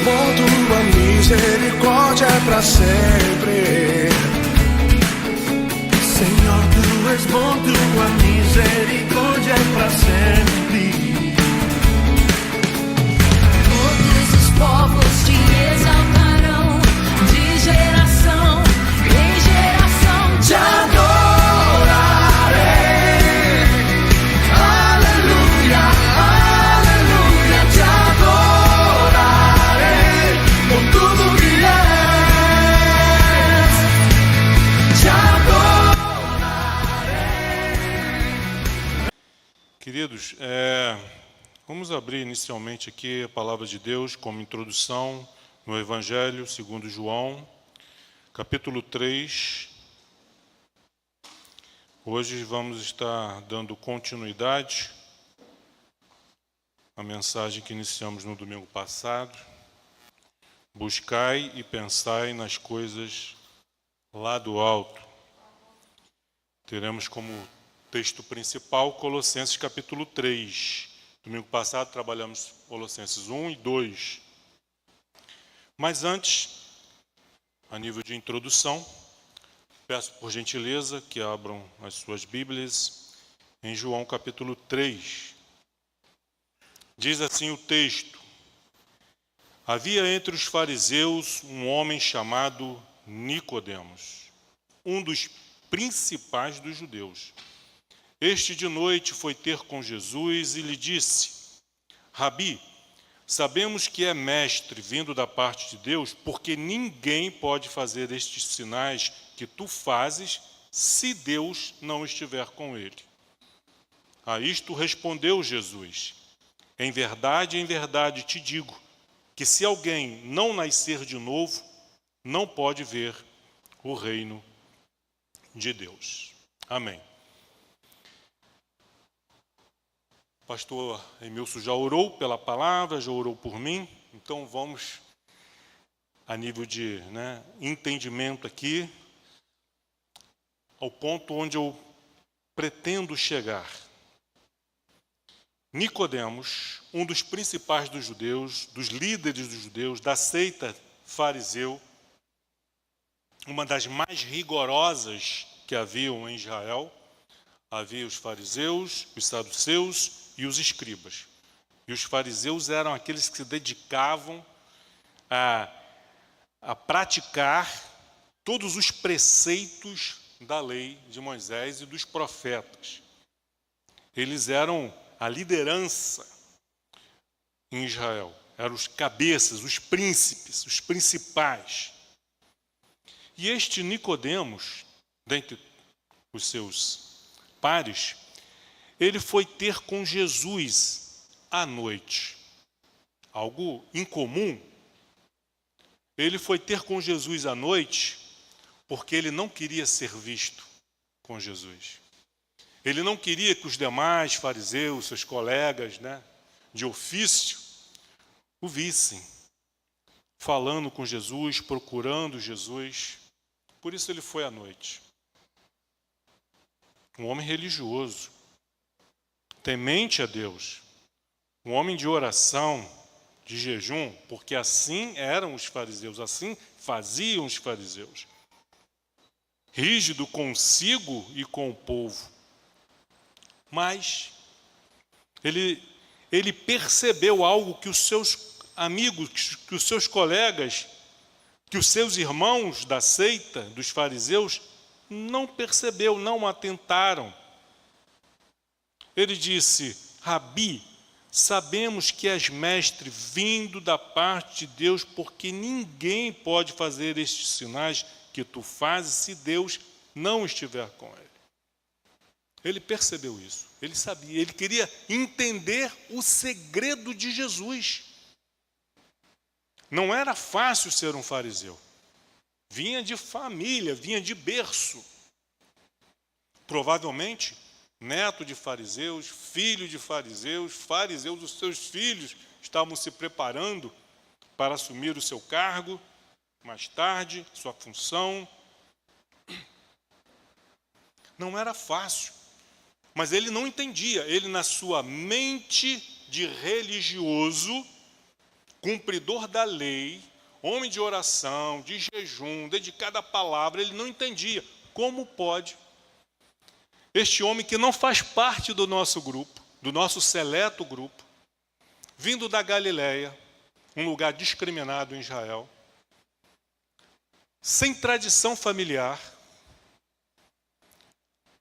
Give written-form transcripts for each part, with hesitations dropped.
bom, tua misericórdia é pra sempre. Senhor, tu és bom, tua misericórdia é pra sempre. Todos os povos te exaltarão, de geração em geração te adorarei. Aleluia, aleluia, te adorarei por tudo que és. Te adorarei. Queridos, vamos abrir inicialmente aqui a palavra de Deus como introdução no Evangelho segundo João, capítulo 3. Hoje vamos estar dando continuidade à mensagem que iniciamos no domingo passado. Buscai e pensai nas coisas lá do alto. Teremos como texto principal Colossenses capítulo 3. Domingo passado trabalhamos Colossenses 1 e 2. Mas antes, a nível de introdução, peço por gentileza que abram as suas Bíblias em João capítulo 3. Diz assim o texto: havia entre os fariseus um homem chamado Nicodemos, um dos principais dos judeus. Este de noite foi ter com Jesus e lhe disse: Rabi, sabemos que é mestre vindo da parte de Deus, porque ninguém pode fazer estes sinais que tu fazes se Deus não estiver com ele. A isto respondeu Jesus: em verdade te digo, que se alguém não nascer de novo, não pode ver o reino de Deus. Amém. O pastor Emilson já orou pela palavra, já orou por mim, então vamos, a nível de entendimento aqui, ao ponto onde eu pretendo chegar. Nicodemos, um dos principais dos judeus, dos líderes dos judeus, da seita fariseu, uma das mais rigorosas que haviam em Israel. Havia os fariseus, os saduceus e os escribas. E os fariseus eram aqueles que se dedicavam a praticar todos os preceitos da lei de Moisés e dos profetas. Eles eram a liderança em Israel. Eram os cabeças, os príncipes, os principais. E este Nicodemos, dentre os seus pares, ele foi ter com Jesus à noite. Algo incomum. Ele foi ter com Jesus à noite porque ele não queria ser visto com Jesus. Ele não queria que os demais fariseus, seus colegas, de ofício, o vissem falando com Jesus, procurando Jesus. Por isso ele foi à noite. Um homem religioso, temente a Deus, um homem de oração, de jejum, porque assim eram os fariseus, assim faziam os fariseus. Rígido consigo e com o povo. Mas ele percebeu algo que os seus amigos, que os seus colegas, que os seus irmãos da seita, dos fariseus, não percebeu, não atentaram. Ele disse: Rabi, sabemos que és mestre vindo da parte de Deus, porque ninguém pode fazer estes sinais que tu fazes se Deus não estiver com ele. Ele percebeu isso, ele sabia, ele queria entender o segredo de Jesus. Não era fácil ser um fariseu. Vinha de família, vinha de berço. Provavelmente, neto de fariseus, filho de fariseus, fariseus, os seus filhos estavam se preparando para assumir o seu cargo, mais tarde, sua função. Não era fácil, mas ele não entendia. Ele, na sua mente de religioso, cumpridor da lei, homem de oração, de jejum, dedicado à palavra, ele não entendia como pode este homem que não faz parte do nosso grupo, do nosso seleto grupo, vindo da Galileia, um lugar discriminado em Israel, sem tradição familiar,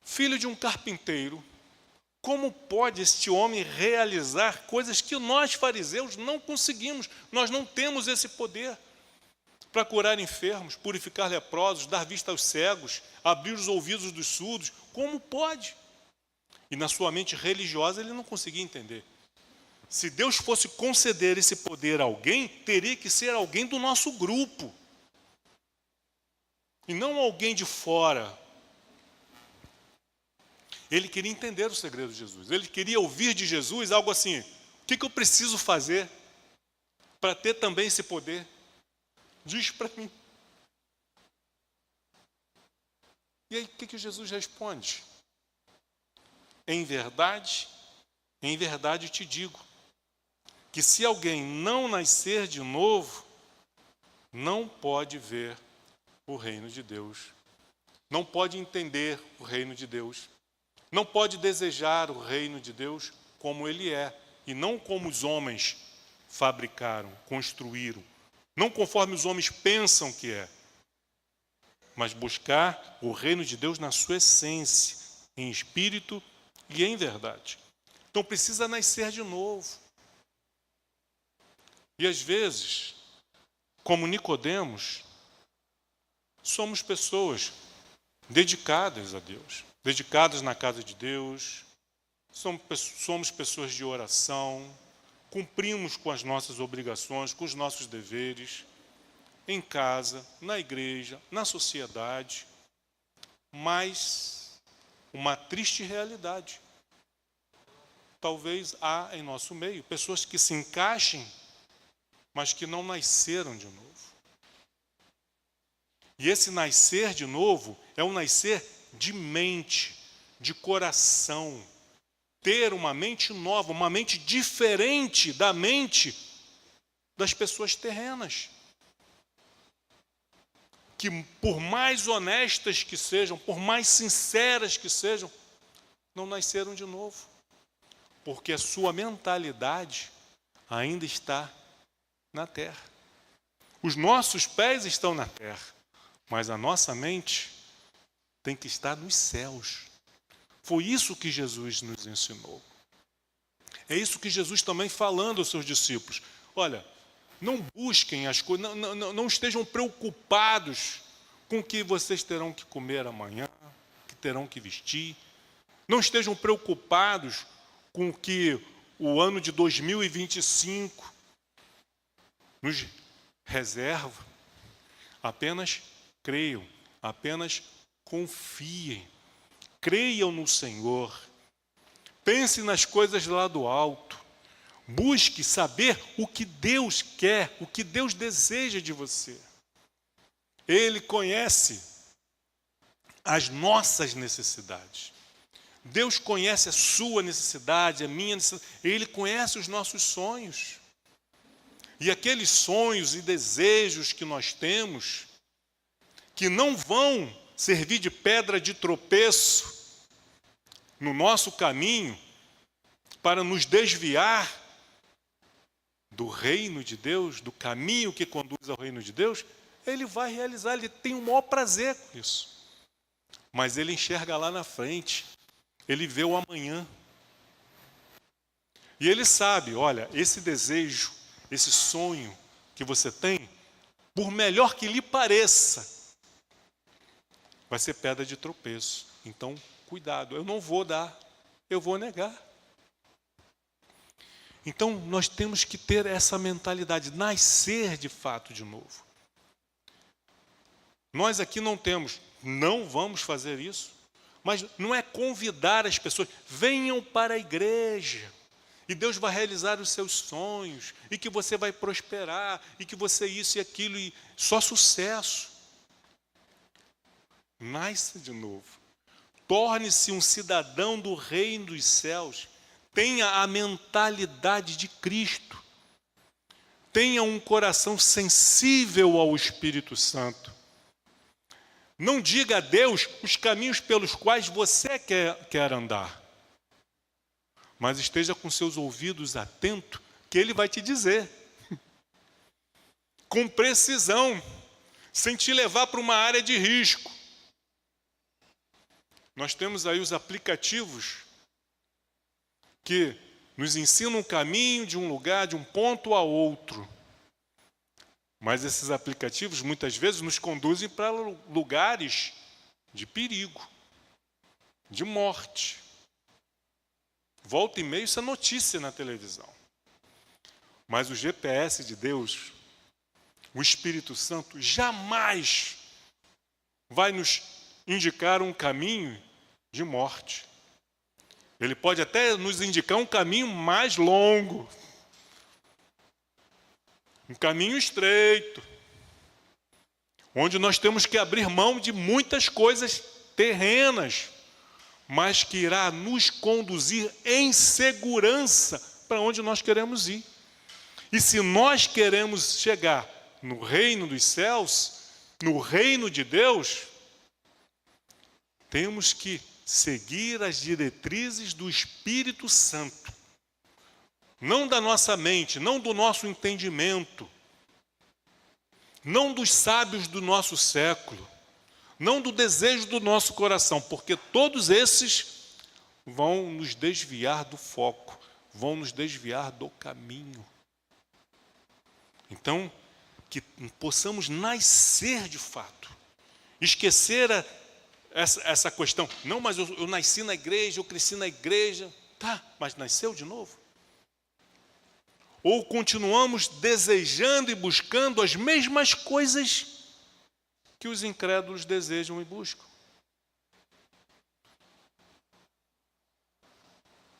filho de um carpinteiro, como pode este homem realizar coisas que nós, fariseus, não conseguimos? Nós não temos esse poder para curar enfermos, purificar leprosos, dar vista aos cegos, abrir os ouvidos dos surdos. Como pode? E na sua mente religiosa ele não conseguia entender. Se Deus fosse conceder esse poder a alguém, teria que ser alguém do nosso grupo. E não alguém de fora. Ele queria entender o segredo de Jesus. Ele queria ouvir de Jesus algo assim: o que eu preciso fazer para ter também esse poder? Diz para mim. E aí, o que Jesus responde? Em verdade te digo, que se alguém não nascer de novo, não pode ver o reino de Deus. Não pode entender o reino de Deus. Não pode desejar o reino de Deus como ele é, e não como os homens fabricaram, construíram. Não conforme os homens pensam que é, mas buscar o reino de Deus na sua essência, em espírito e em verdade. Então precisa nascer de novo. E às vezes, como Nicodemos, somos pessoas dedicadas a Deus, dedicadas na casa de Deus, somos pessoas de oração, cumprimos com as nossas obrigações, com os nossos deveres, em casa, na igreja, na sociedade, mas uma triste realidade. Talvez há em nosso meio pessoas que se encaixem, mas que não nasceram de novo. E esse nascer de novo é um nascer de mente, de coração. Ter uma mente nova, uma mente diferente da mente das pessoas terrenas. Que por mais honestas que sejam, por mais sinceras que sejam, não nasceram de novo. Porque a sua mentalidade ainda está na terra. Os nossos pés estão na terra, mas a nossa mente tem que estar nos céus. Foi isso que Jesus nos ensinou. É isso que Jesus também falando aos seus discípulos. Olha, não busquem as coisas, não estejam preocupados com o que vocês terão que comer amanhã, que terão que vestir. Não estejam preocupados com o que o ano de 2025 nos reserva. Apenas creiam, apenas confiem. Creiam no Senhor. Pense nas coisas lá do alto. Busque saber o que Deus quer, o que Deus deseja de você. Ele conhece as nossas necessidades. Deus conhece a sua necessidade, a minha necessidade. Ele conhece os nossos sonhos. E aqueles sonhos e desejos que nós temos, que não vão servir de pedra de tropeço no nosso caminho para nos desviar do reino de Deus, do caminho que conduz ao reino de Deus, ele vai realizar, ele tem o maior prazer com isso. Mas ele enxerga lá na frente, ele vê o amanhã. E ele sabe, olha, esse desejo, esse sonho que você tem, por melhor que lhe pareça, vai ser pedra de tropeço. Então, cuidado, eu não vou dar, eu vou negar. Então, nós temos que ter essa mentalidade, nascer de fato de novo. Nós aqui não vamos fazer isso, mas não é convidar as pessoas, venham para a igreja, e Deus vai realizar os seus sonhos, e que você vai prosperar, e que você isso e aquilo, e só sucesso. Nasça de novo. Torne-se um cidadão do reino dos céus. Tenha a mentalidade de Cristo. Tenha um coração sensível ao Espírito Santo. Não diga a Deus os caminhos pelos quais você quer andar. Mas esteja com seus ouvidos atentos, que Ele vai te dizer. Com precisão, sem te levar para uma área de risco. Nós temos aí os aplicativos que nos ensinam o caminho de um lugar, de um ponto a outro. Mas esses aplicativos, muitas vezes, nos conduzem para lugares de perigo, de morte. Volta e meia, isso é notícia na televisão. Mas o GPS de Deus, o Espírito Santo, jamais vai nos indicar um caminho de morte. Ele pode até nos indicar um caminho mais longo, um caminho estreito, onde nós temos que abrir mão de muitas coisas terrenas, mas que irá nos conduzir em segurança para onde nós queremos ir. E se nós queremos chegar no reino dos céus, no reino de Deus, temos que seguir as diretrizes do Espírito Santo. Não da nossa mente, não do nosso entendimento, não dos sábios do nosso século, não do desejo do nosso coração, porque todos esses vão nos desviar do foco, vão nos desviar do caminho. Então, que possamos nascer de fato, esquecer essa questão. Não, mas eu nasci na igreja, eu cresci na igreja. Tá, mas nasceu de novo? Ou continuamos desejando e buscando as mesmas coisas que os incrédulos desejam e buscam?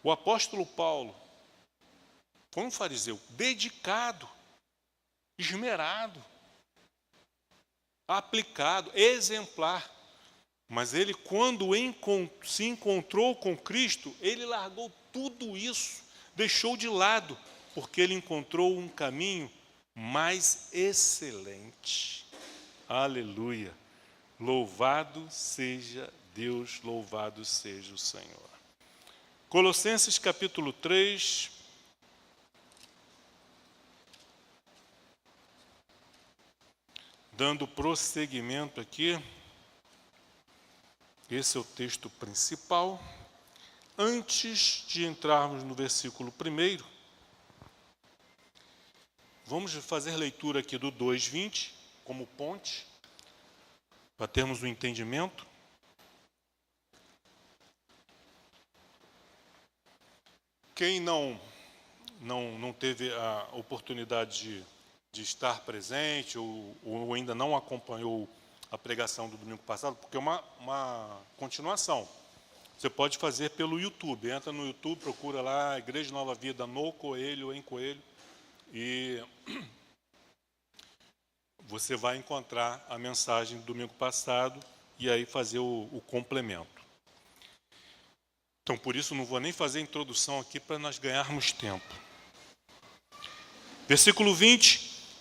O apóstolo Paulo foi um fariseu dedicado, esmerado, aplicado, exemplar. Mas ele, quando se encontrou com Cristo, ele largou tudo isso, deixou de lado, porque ele encontrou um caminho mais excelente. Aleluia! Louvado seja Deus, louvado seja o Senhor. Colossenses capítulo 3. Dando prosseguimento aqui. Esse é o texto principal. Antes de entrarmos no versículo 1, vamos fazer leitura aqui do 2:20, como ponte, para termos um entendimento. Quem não teve a oportunidade de estar presente ou ainda não acompanhou a pregação do domingo passado, porque é uma continuação. Você pode fazer pelo YouTube. Entra no YouTube, procura lá Igreja Nova Vida no Coelho, em Coelho, e você vai encontrar a mensagem do domingo passado e aí fazer o complemento. Então, por isso, não vou nem fazer a introdução aqui para nós ganharmos tempo. Versículo 20,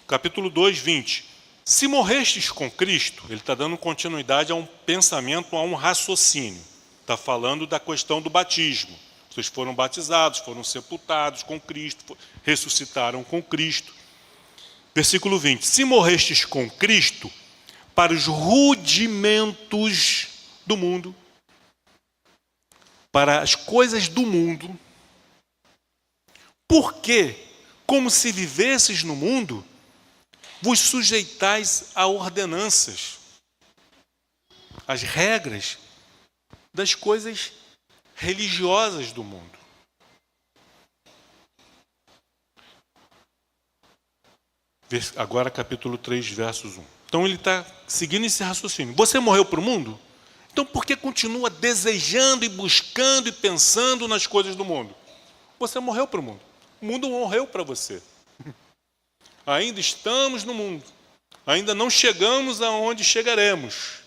capítulo 2, 20. Se morrestes com Cristo, ele está dando continuidade a um pensamento, a um raciocínio. Está falando da questão do batismo. Vocês foram batizados, foram sepultados com Cristo, ressuscitaram com Cristo. Versículo 20. Se morrestes com Cristo para os rudimentos do mundo, para as coisas do mundo, porque, como se vivesses no mundo, vos sujeitais a ordenanças, as regras das coisas religiosas do mundo. Agora capítulo 3, versos 1. Então ele está seguindo esse raciocínio. Você morreu para o mundo? Então por que continua desejando e buscando e pensando nas coisas do mundo? Você morreu para o mundo. O mundo morreu para você. Ainda estamos no mundo, ainda não chegamos aonde chegaremos,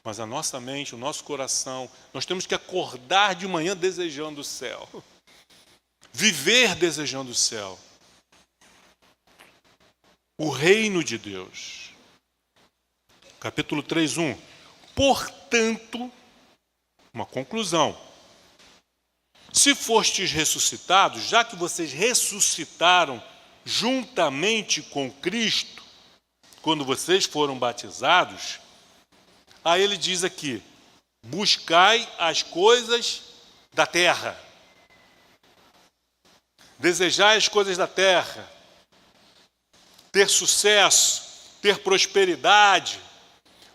mas a nossa mente, o nosso coração, nós temos que acordar de manhã desejando o céu, viver desejando o céu. o reino de Deus. Capítulo 3:1. Portanto, uma conclusão. Se fostes ressuscitados, já que vocês ressuscitaram juntamente com Cristo, quando vocês foram batizados, aí ele diz aqui, buscai as coisas da terra. Desejai as coisas da terra. Ter sucesso, ter prosperidade.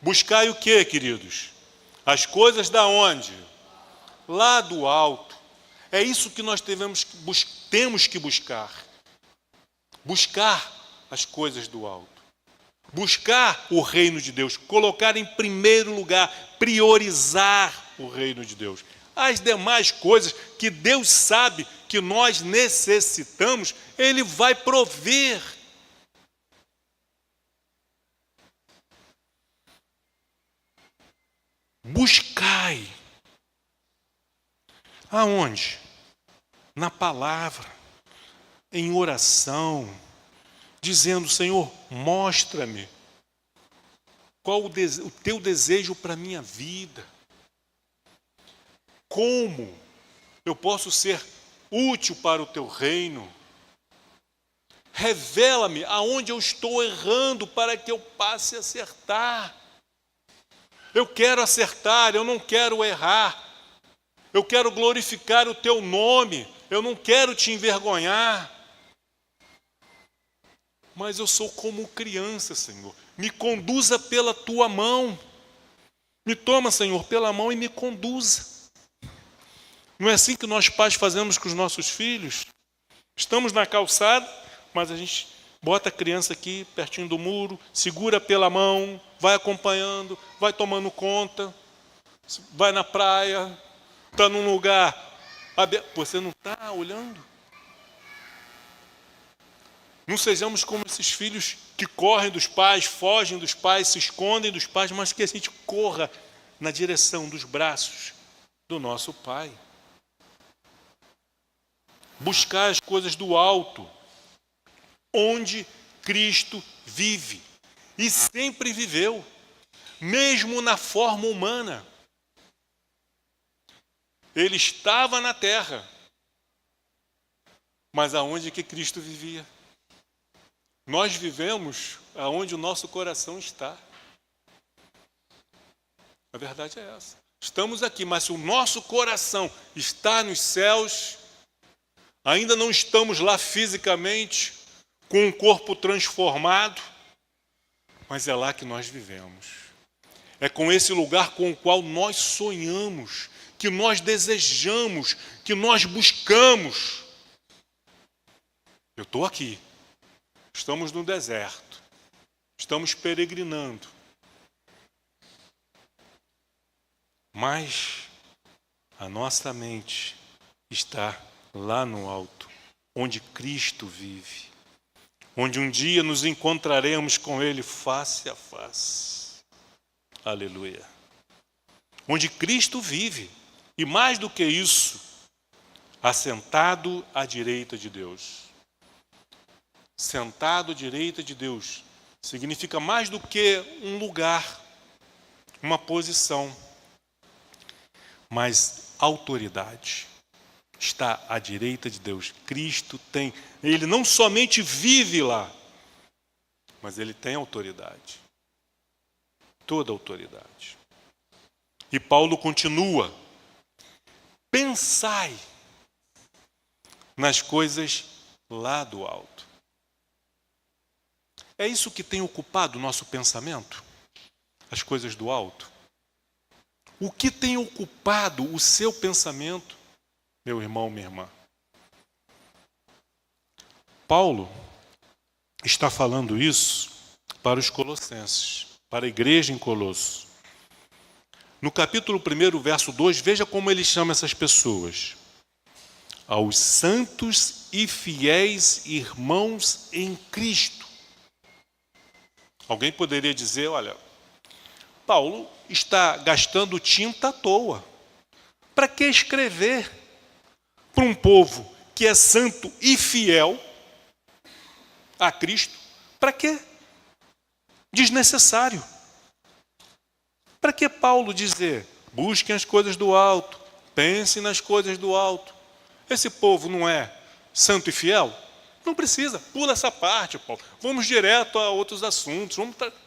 Buscai o quê, queridos? As coisas da onde? Lá do alto. É isso que nós temos que buscar. Buscar as coisas do alto. Buscar o reino de Deus. Colocar em primeiro lugar, priorizar o reino de Deus. As demais coisas que Deus sabe que nós necessitamos, Ele vai prover. Buscai. Aonde? Na palavra, em oração, dizendo, Senhor, mostra-me qual o teu desejo para a minha vida. Como eu posso ser útil para o teu reino? Revela-me aonde eu estou errando para que eu passe a acertar. Eu quero acertar, eu não quero errar. Eu quero glorificar o teu nome, eu não quero te envergonhar. Mas eu sou como criança, Senhor. Me conduza pela tua mão. Me toma, Senhor, pela mão e me conduza. Não é assim que nós pais fazemos com os nossos filhos? Estamos na calçada, mas a gente bota a criança aqui pertinho do muro, segura pela mão, vai acompanhando, vai tomando conta, vai na praia, está num lugar aberto. Você não está olhando? Não sejamos como esses filhos que correm dos pais, fogem dos pais, se escondem dos pais, mas que a gente corra na direção dos braços do nosso Pai. Buscar as coisas do alto, onde Cristo vive e sempre viveu, mesmo na forma humana. Ele estava na terra, mas aonde que Cristo vivia? Nós vivemos aonde o nosso coração está. A verdade é essa. Estamos aqui, mas se o nosso coração está nos céus, ainda não estamos lá fisicamente, com um corpo transformado, mas é lá que nós vivemos. É com esse lugar com o qual nós sonhamos, que nós desejamos, que nós buscamos. Eu estou aqui. Estamos no deserto. Estamos peregrinando. Mas a nossa mente está lá no alto, onde Cristo vive. Onde um dia nos encontraremos com Ele face a face. Aleluia. Onde Cristo vive. E mais do que isso, assentado à direita de Deus. Sentado à direita de Deus significa mais do que um lugar, uma posição, mas autoridade. Está à direita de Deus. Cristo tem, ele não somente vive lá, mas ele tem autoridade. Toda autoridade. E Paulo continua: pensai nas coisas lá do alto. É isso que tem ocupado o nosso pensamento? As coisas do alto? O que tem ocupado o seu pensamento, meu irmão, minha irmã? Paulo está falando isso para os colossenses, para a igreja em Colosso. No capítulo 1, verso 2, veja como ele chama essas pessoas. Aos santos e fiéis irmãos em Cristo. Alguém poderia dizer, olha, Paulo está gastando tinta à toa. Para que escrever para um povo que é santo e fiel a Cristo? Para quê? Desnecessário. Para que Paulo dizer, busquem as coisas do alto, pensem nas coisas do alto? Esse povo não é santo e fiel? Não precisa, pula essa parte, Paulo. Vamos direto a outros assuntos.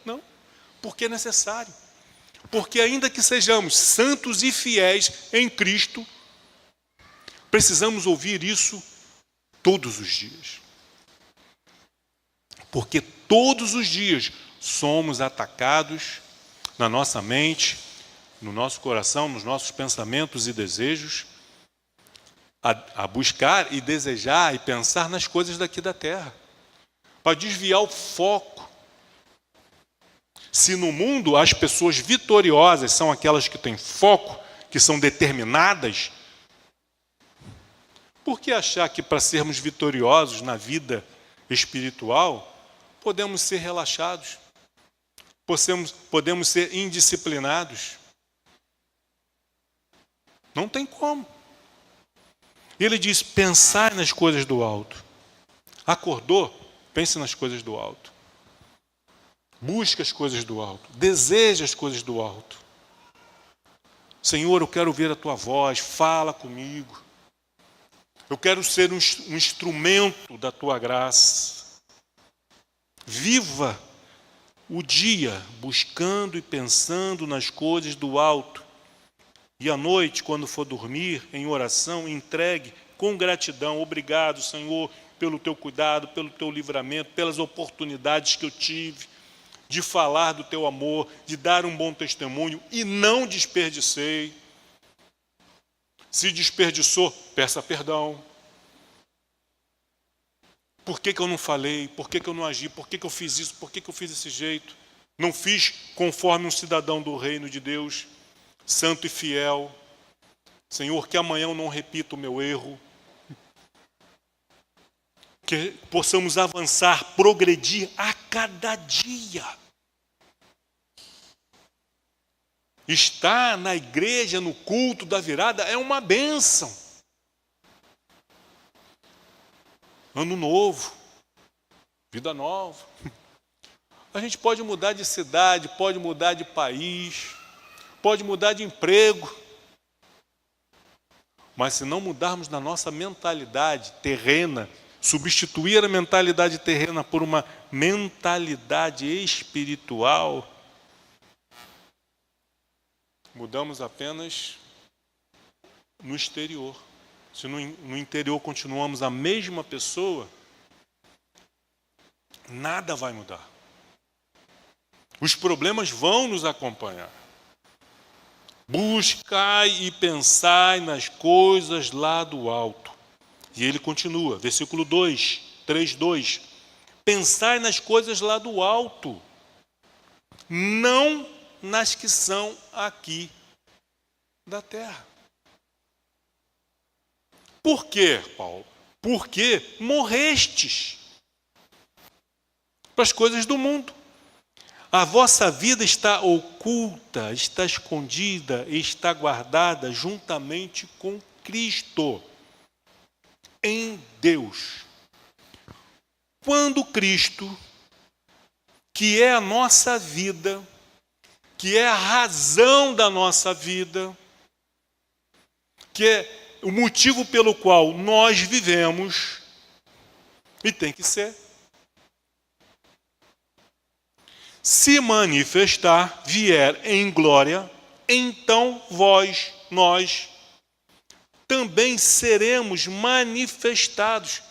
Não, porque é necessário. Porque ainda que sejamos santos e fiéis em Cristo, precisamos ouvir isso todos os dias. Porque todos os dias somos atacados na nossa mente, no nosso coração, nos nossos pensamentos e desejos, a buscar e desejar e pensar nas coisas daqui da terra, para desviar o foco. Se no mundo as pessoas vitoriosas são aquelas que têm foco, que são determinadas, por que achar que para sermos vitoriosos na vida espiritual, podemos ser relaxados? Podemos ser indisciplinados? Não tem como. Ele diz, pensar nas coisas do alto. Acordou? Pense nas coisas do alto. Busca as coisas do alto. Deseja as coisas do alto. Senhor, eu quero ouvir a tua voz. Fala comigo. Eu quero ser um instrumento da tua graça. Viva o dia buscando e pensando nas coisas do alto. E à noite, quando for dormir, em oração, entregue com gratidão. Obrigado, Senhor, pelo teu cuidado, pelo teu livramento, pelas oportunidades que eu tive de falar do teu amor, de dar um bom testemunho e não desperdicei. Se desperdiçou, peça perdão. Por que eu não falei? Por que eu não agi? Por que eu fiz isso? Por que eu fiz desse jeito? Não fiz conforme um cidadão do reino de Deus, santo e fiel. Senhor, que amanhã eu não repita o meu erro. Que possamos avançar, progredir a cada dia. Estar na igreja, no culto da virada, é uma bênção. Ano novo, vida nova. A gente pode mudar de cidade, pode mudar de país, pode mudar de emprego. Mas se não mudarmos na nossa mentalidade terrena, substituir a mentalidade terrena por uma mentalidade espiritual, mudamos apenas no exterior. Se no interior continuamos a mesma pessoa, nada vai mudar. Os problemas vão nos acompanhar. Buscai e pensai nas coisas lá do alto. E ele continua, versículo 2, 3:2. Pensai nas coisas lá do alto, não nas que são aqui da terra. Por quê, Paulo? Porque morrestes para as coisas do mundo. A vossa vida está oculta, está escondida, está guardada juntamente com Cristo, em Deus. Quando Cristo, que é a nossa vida, que é a razão da nossa vida, que é o motivo pelo qual nós vivemos, e tem que ser, se manifestar, vier em glória, então nós, também seremos manifestados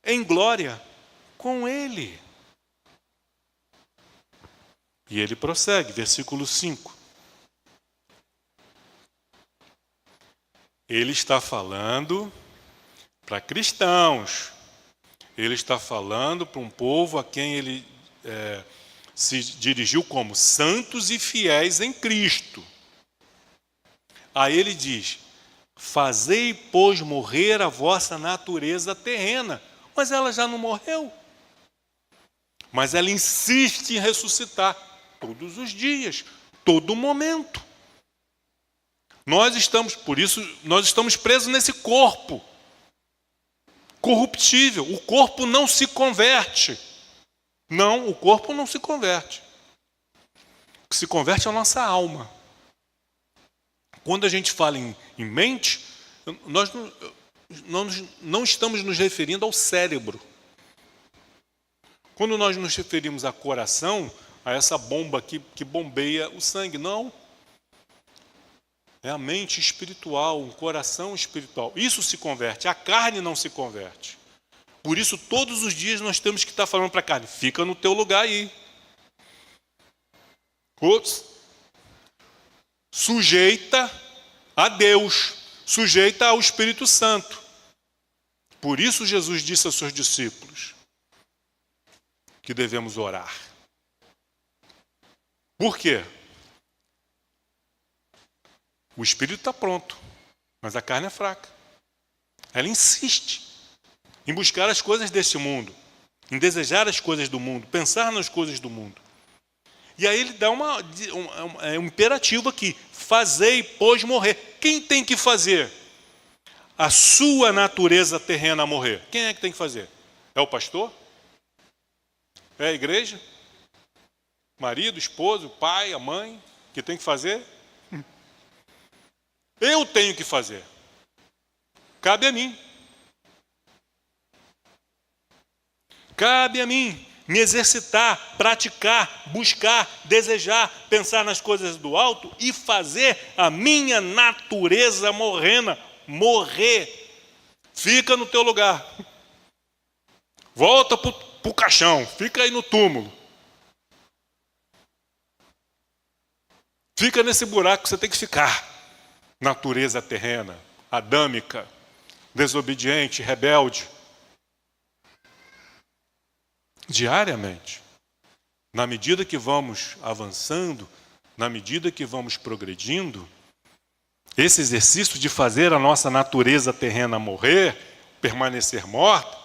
em glória com Ele. E ele prossegue, versículo 5. Ele está falando para cristãos. Ele está falando para um povo a quem ele se dirigiu como santos e fiéis em Cristo. Aí ele diz, fazei, pois, morrer a vossa natureza terrena. Mas ela já não morreu. Mas ela insiste em ressuscitar todos os dias, todo momento. Por isso, nós estamos presos nesse corpo corruptível. O corpo não se converte. Não, o corpo não se converte. O que se converte é a nossa alma. Quando a gente fala em mente, nós não estamos nos referindo ao cérebro. Quando nós nos referimos a coração, a essa bomba que bombeia o sangue, não. É a mente espiritual, um coração espiritual. Isso se converte, a carne não se converte. Por isso, todos os dias nós temos que estar falando para a carne, fica no teu lugar aí. Ups. Sujeita a Deus, sujeita ao Espírito Santo. Por isso Jesus disse aos seus discípulos que devemos orar. Por quê? O espírito está pronto, mas a carne é fraca. Ela insiste em buscar as coisas deste mundo, em desejar as coisas do mundo, pensar nas coisas do mundo. E aí ele dá um imperativo aqui: fazei, pois, morrer. Quem tem que fazer a sua natureza terrena morrer? Quem é que tem que fazer? É o pastor? É a igreja? Marido, esposo, pai, a mãe, que tem que fazer? Eu tenho que fazer. Cabe a mim. Cabe a mim me exercitar, praticar, buscar, desejar, pensar nas coisas do alto e fazer a minha natureza morrena morrer. Fica no teu lugar. Volta para o caixão. Fica aí no túmulo. Fica nesse buraco que você tem que ficar. Natureza terrena, adâmica, desobediente, rebelde. Diariamente. Na medida que vamos avançando, na medida que vamos progredindo, esse exercício de fazer a nossa natureza terrena morrer, permanecer morta,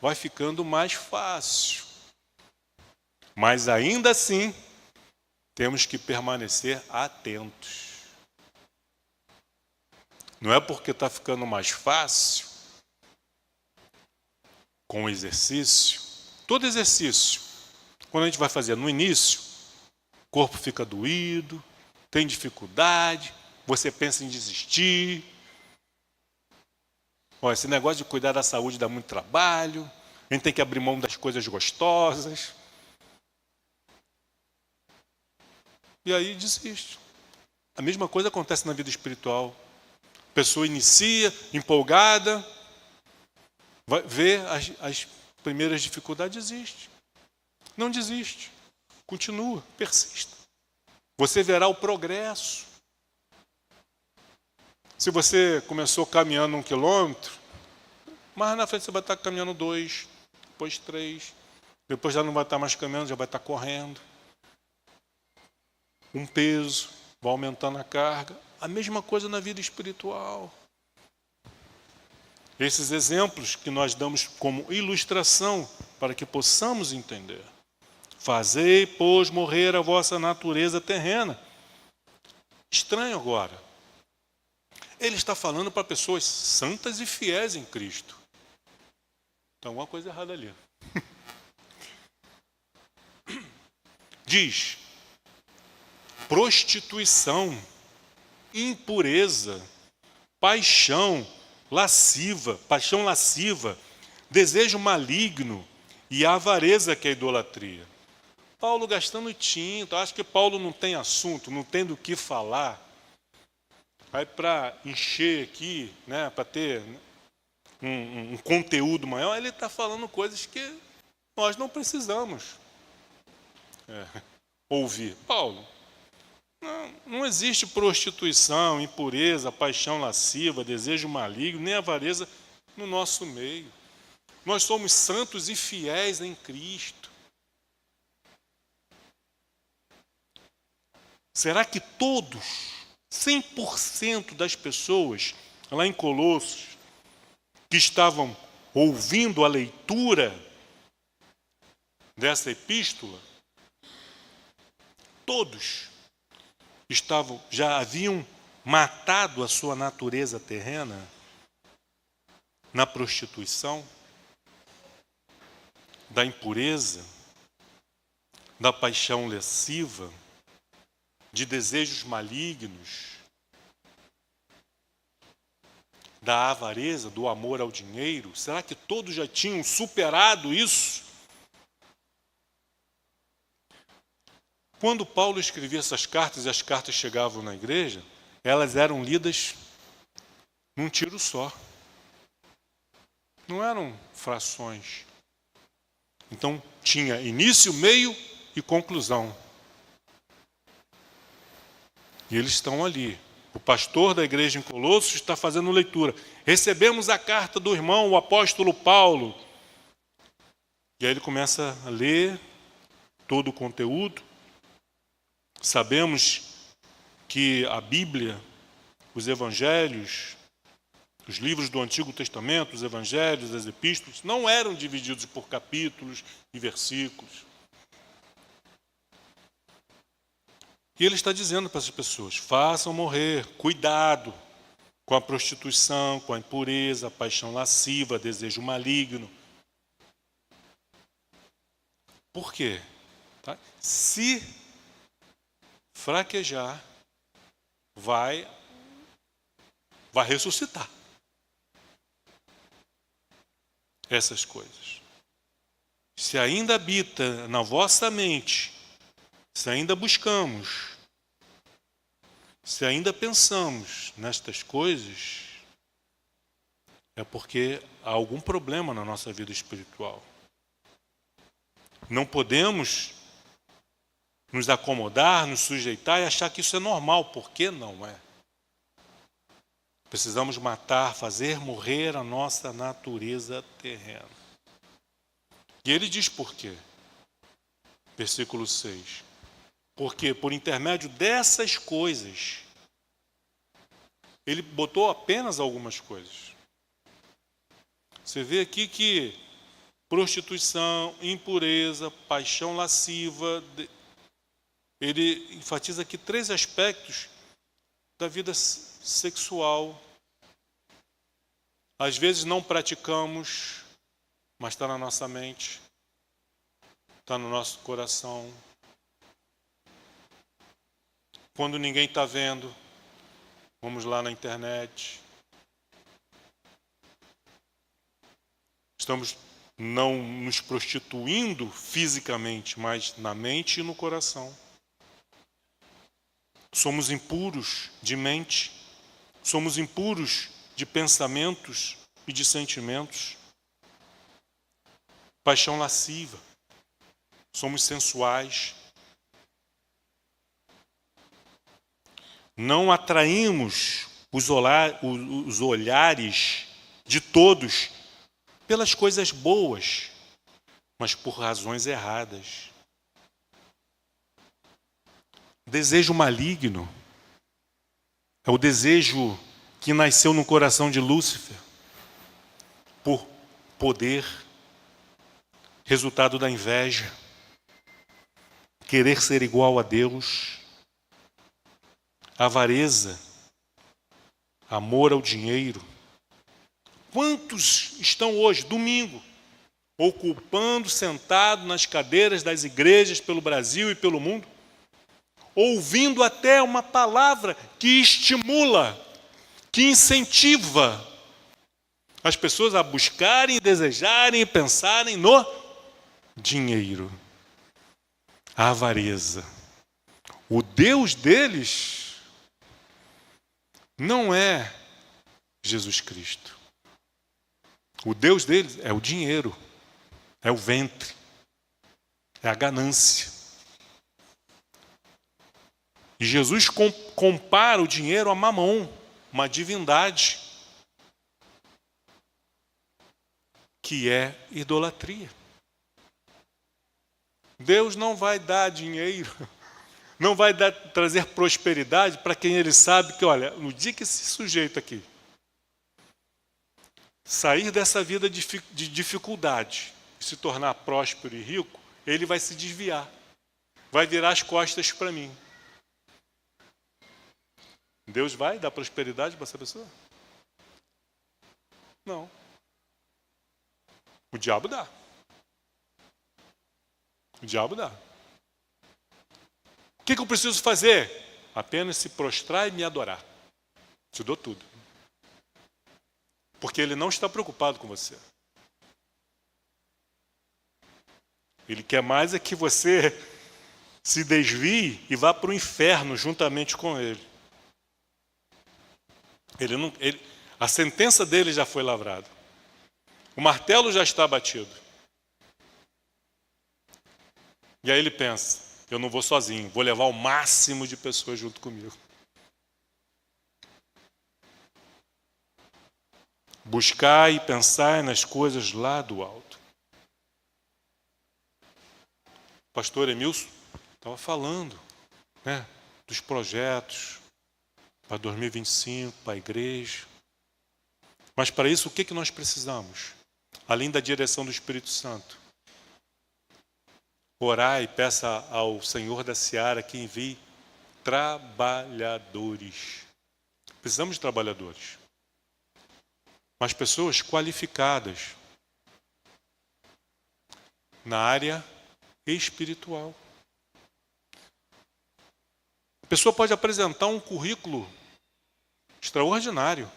vai ficando mais fácil. Mas ainda assim, temos que permanecer atentos. Não é porque está ficando mais fácil com o exercício. Todo exercício, quando a gente vai fazer no início, o corpo fica doído, tem dificuldade, você pensa em desistir. Olha, esse negócio de cuidar da saúde dá muito trabalho, a gente tem que abrir mão das coisas gostosas. E aí desiste. A mesma coisa acontece na vida espiritual. A pessoa inicia, empolgada, vai ver as primeiras dificuldades, desiste. Não desiste. Continua, persista. Você verá o progresso. Se você começou caminhando 1 quilômetro, mais na frente você vai estar caminhando 2, depois 3, depois já não vai estar mais caminhando, já vai estar correndo. Um peso, vai aumentando a carga. A mesma coisa na vida espiritual. Esses exemplos que nós damos como ilustração para que possamos entender. Fazei, pois, morrer a vossa natureza terrena. Estranho agora. Ele está falando para pessoas santas e fiéis em Cristo. Então, alguma coisa errada ali. Diz: prostituição, impureza, paixão lasciva, desejo maligno e a avareza, que é a idolatria. Paulo gastando tinta, acho que Paulo não tem assunto, não tem do que falar. Aí para encher aqui, né, para ter um conteúdo maior, ele está falando coisas que nós não precisamos ouvir. Paulo, não existe prostituição, impureza, paixão lasciva, desejo maligno, nem avareza no nosso meio. Nós somos santos e fiéis em Cristo. Será que todos, 100% das pessoas lá em Colossos, que estavam ouvindo a leitura dessa epístola, todos já haviam matado a sua natureza terrena na prostituição, da impureza, da paixão lasciva, de desejos malignos, da avareza, do amor ao dinheiro? Será que todos já tinham superado isso? Quando Paulo escrevia essas cartas e as cartas chegavam na igreja, elas eram lidas num tiro só. Não eram frações. Então tinha início, meio e conclusão. E eles estão ali. O pastor da igreja em Colossos está fazendo leitura. Recebemos a carta do irmão, o apóstolo Paulo. E aí ele começa a ler todo o conteúdo. Sabemos que a Bíblia, os evangelhos, os livros do Antigo Testamento, os evangelhos, as epístolas, não eram divididos por capítulos e versículos. E ele está dizendo para essas pessoas: façam morrer, cuidado com a prostituição, com a impureza, a paixão lasciva, desejo maligno. Por quê? Tá? Se fraquejar, vai ressuscitar essas coisas. Se ainda habita na vossa mente, se ainda buscamos, se ainda pensamos nestas coisas, é porque há algum problema na nossa vida espiritual. Não podemos nos acomodar, nos sujeitar e achar que isso é normal, porque não é. Precisamos matar, fazer morrer a nossa natureza terrena. E ele diz por quê. Versículo 6. Porque por intermédio dessas coisas, ele botou apenas algumas coisas. Você vê aqui que prostituição, impureza, paixão lasciva, ele enfatiza aqui 3 aspectos da vida sexual. Às vezes não praticamos, mas está na nossa mente, está no nosso coração. Quando ninguém está vendo, vamos lá na internet. Estamos não nos prostituindo fisicamente, mas na mente e no coração. Somos impuros de mente, somos impuros de pensamentos e de sentimentos. Paixão lasciva, somos sensuais. Não atraímos os olhares de todos pelas coisas boas, mas por razões erradas. Desejo maligno é o desejo que nasceu no coração de Lúcifer por poder, resultado da inveja, querer ser igual a Deus, avareza, amor ao dinheiro. Quantos estão hoje, domingo, ocupando, sentado nas cadeiras das igrejas pelo Brasil e pelo mundo, ouvindo até uma palavra que estimula, que incentiva as pessoas a buscarem, desejarem e pensarem no dinheiro, a avareza. O Deus deles não é Jesus Cristo. O Deus deles é o dinheiro, é o ventre, é a ganância. E Jesus compara o dinheiro a Mamon, uma divindade, que é idolatria. Deus não vai dar dinheiro, não vai trazer prosperidade para quem ele sabe que, olha, no dia que esse sujeito aqui sair dessa vida de dificuldade e se tornar próspero e rico, ele vai se desviar, vai virar as costas para mim. Deus vai dar prosperidade para essa pessoa? Não. O diabo dá. O diabo dá. que eu preciso fazer? Apenas se prostrar e me adorar. Te dou tudo. Porque Ele não está preocupado com você. Ele quer mais é que você se desvie e vá para o inferno juntamente com Ele. A sentença dele já foi lavrada. O martelo já está batido. E aí ele pensa, eu não vou sozinho, vou levar o máximo de pessoas junto comigo. Buscar e pensar nas coisas lá do alto. O pastor Emilson estava falando, né, dos projetos para 2025, para a igreja. Mas para isso, o que nós precisamos? Além da direção do Espírito Santo. Orar e peça ao Senhor da Seara que envie trabalhadores. Precisamos de trabalhadores. Mas pessoas qualificadas na área espiritual. A pessoa pode apresentar um currículo extraordinário.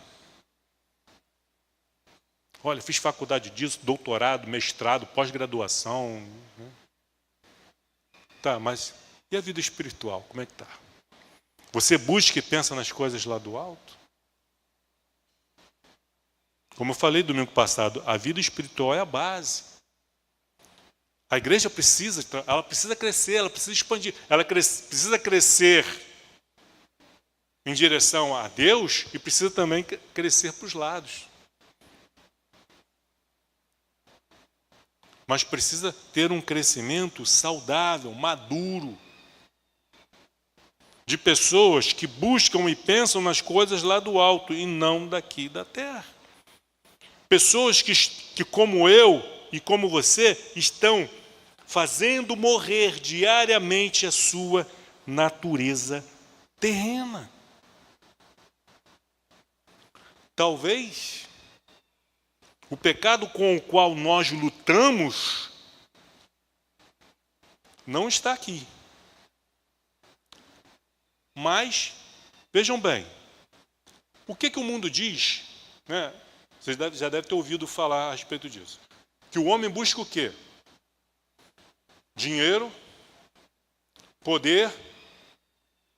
Olha, fiz faculdade disso, doutorado, mestrado, pós-graduação. Né? Tá, mas e a vida espiritual? Como é que está? Você busca e pensa nas coisas lá do alto? Como eu falei domingo passado, a vida espiritual é a base. A igreja precisa crescer, ela precisa expandir, precisa crescer em direção a Deus e precisa também crescer para os lados. Mas precisa ter um crescimento saudável, maduro, de pessoas que buscam e pensam nas coisas lá do alto e não daqui da terra. Pessoas que como eu e como você, estão fazendo morrer diariamente a sua natureza terrena. Talvez o pecado com o qual nós lutamos não está aqui. Mas, vejam bem, o que o mundo diz, né? Vocês já devem ter ouvido falar a respeito disso. Que o homem busca o quê? Dinheiro, poder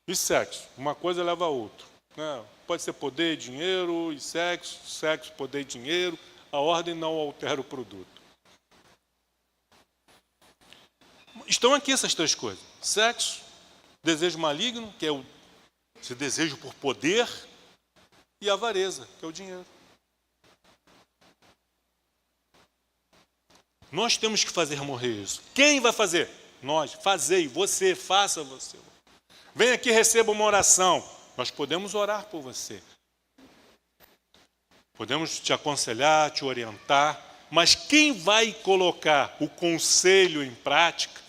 e sexo. Uma coisa leva a outra. Né? Pode ser poder, dinheiro e sexo, sexo, poder e dinheiro. A ordem não altera o produto. Estão aqui essas três coisas. Sexo, desejo maligno, que é esse desejo por poder, e avareza, que é o dinheiro. Nós temos que fazer morrer isso. Quem vai fazer? Nós. Fazei, você, faça você. Vem aqui, receba uma oração. Nós podemos orar por você. Podemos te aconselhar, te orientar, mas quem vai colocar o conselho em prática?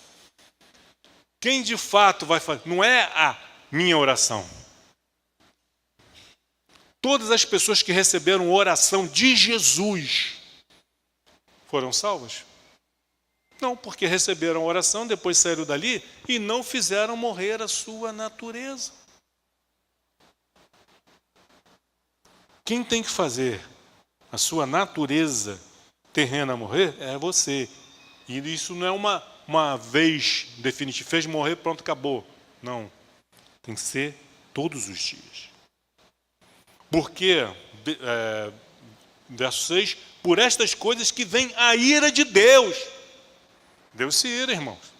Quem de fato vai fazer? Não é a minha oração. Todas as pessoas que receberam oração de Jesus foram salvas? Não, porque receberam a oração, depois saíram dali e não fizeram morrer a sua natureza. Quem tem que fazer a sua natureza terrena morrer é você. E isso não é uma vez definitiva, fez morrer, pronto, acabou. Não, tem que ser todos os dias. Porque, verso 6, por estas coisas que vem a ira de Deus. Deus se ira, irmãos.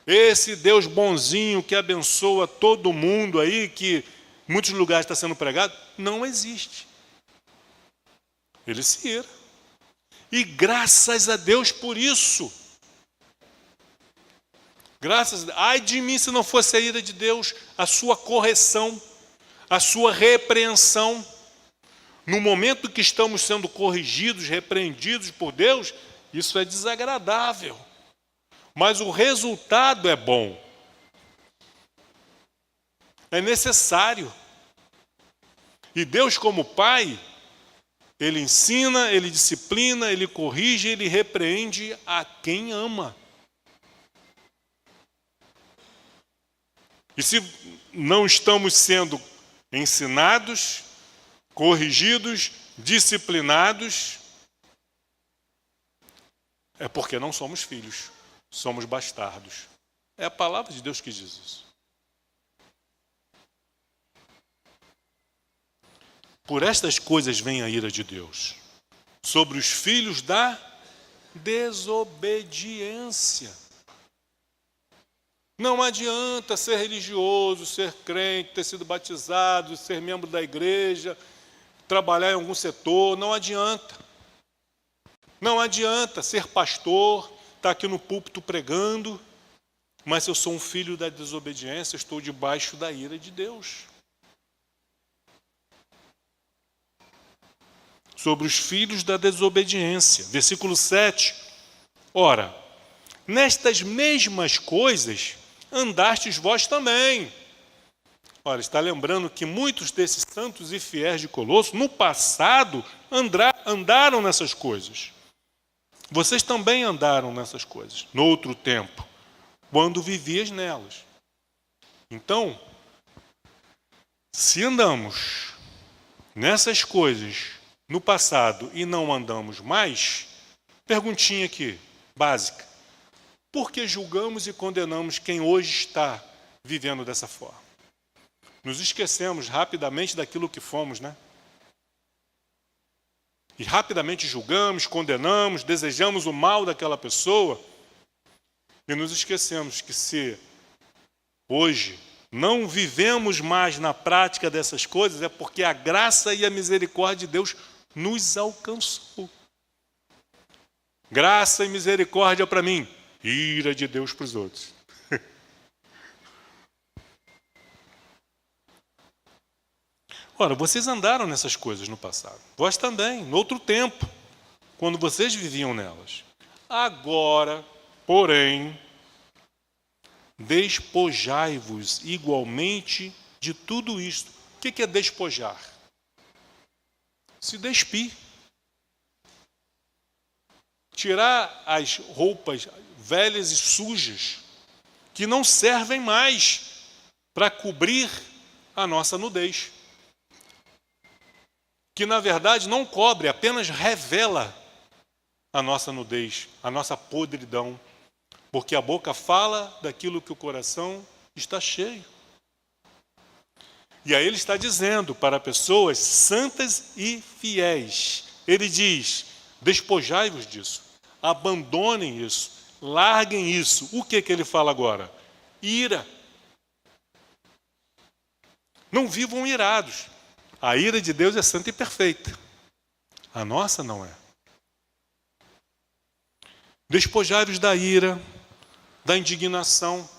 Esse Deus bonzinho que abençoa todo mundo aí, que em muitos lugares está sendo pregado, não existe. Ele se ira. E graças a Deus por isso. Ai de mim se não fosse a ira de Deus, a sua correção, a sua repreensão. No momento que estamos sendo corrigidos, repreendidos por Deus, isso é desagradável. Mas o resultado é bom. É necessário. E Deus, como Pai, Ele ensina, Ele disciplina, Ele corrige, Ele repreende a quem ama. E se não estamos sendo ensinados, corrigidos, disciplinados, é porque não somos filhos, somos bastardos. É a palavra de Deus que diz isso. Por estas coisas vem a ira de Deus, sobre os filhos da desobediência. Não adianta ser religioso, ser crente, ter sido batizado, ser membro da igreja, trabalhar em algum setor, não adianta. Não adianta ser pastor, estar aqui no púlpito pregando, mas se eu sou um filho da desobediência, estou debaixo da ira de Deus. Sobre os filhos da desobediência. Versículo 7. Ora, nestas mesmas coisas andastes vós também. Ora, está lembrando que muitos desses santos e fiéis de Colosso, no passado, andaram nessas coisas. Vocês também andaram nessas coisas, no outro tempo, quando vivias nelas. Então, se andamos nessas coisas no passado e não andamos mais, perguntinha aqui, básica. Por que julgamos e condenamos quem hoje está vivendo dessa forma? Nos esquecemos rapidamente daquilo que fomos, né? E rapidamente julgamos, condenamos, desejamos o mal daquela pessoa e nos esquecemos que se hoje não vivemos mais na prática dessas coisas é porque a graça e a misericórdia de Deus nos alcançou. Graça e misericórdia para mim, ira de Deus para os outros. Ora, vocês andaram nessas coisas no passado. Vós também, no outro tempo, quando vocês viviam nelas. Agora, porém, despojai-vos igualmente de tudo isto. O que é despojar? Se despir. Tirar as roupas velhas e sujas, que não servem mais para cobrir a nossa nudez. Que na verdade não cobre, apenas revela a nossa nudez, a nossa podridão. Porque a boca fala daquilo que o coração está cheio. E aí ele está dizendo para pessoas santas e fiéis. Ele diz, despojai-vos disso, abandonem isso, larguem isso. O que ele fala agora? Ira. Não vivam irados. A ira de Deus é santa e perfeita. A nossa não é. Despojai-vos da ira, da indignação.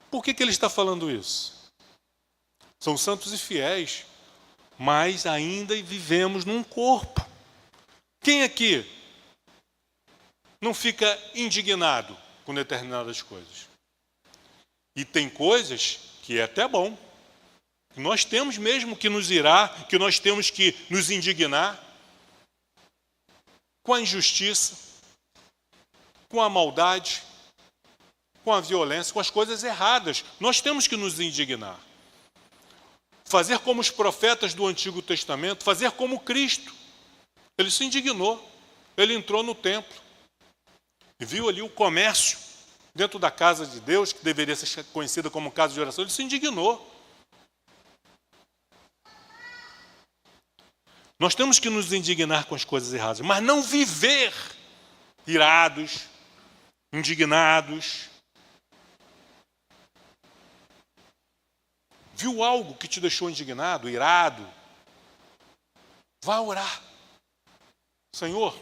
Por que ele está falando isso? São santos e fiéis, mas ainda vivemos num corpo. Quem aqui não fica indignado com determinadas coisas? E tem coisas que é até bom. Nós temos mesmo que nos irar, que nós temos que nos indignar com a injustiça, com a maldade, com a violência, com as coisas erradas. Nós temos que nos indignar. Fazer como os profetas do Antigo Testamento, fazer como Cristo. Ele se indignou, ele entrou no templo e viu ali o comércio dentro da casa de Deus, que deveria ser conhecida como casa de oração, ele se indignou. Nós temos que nos indignar com as coisas erradas, mas não viver irados, indignados. Viu algo que te deixou indignado, irado? Vá orar. Senhor,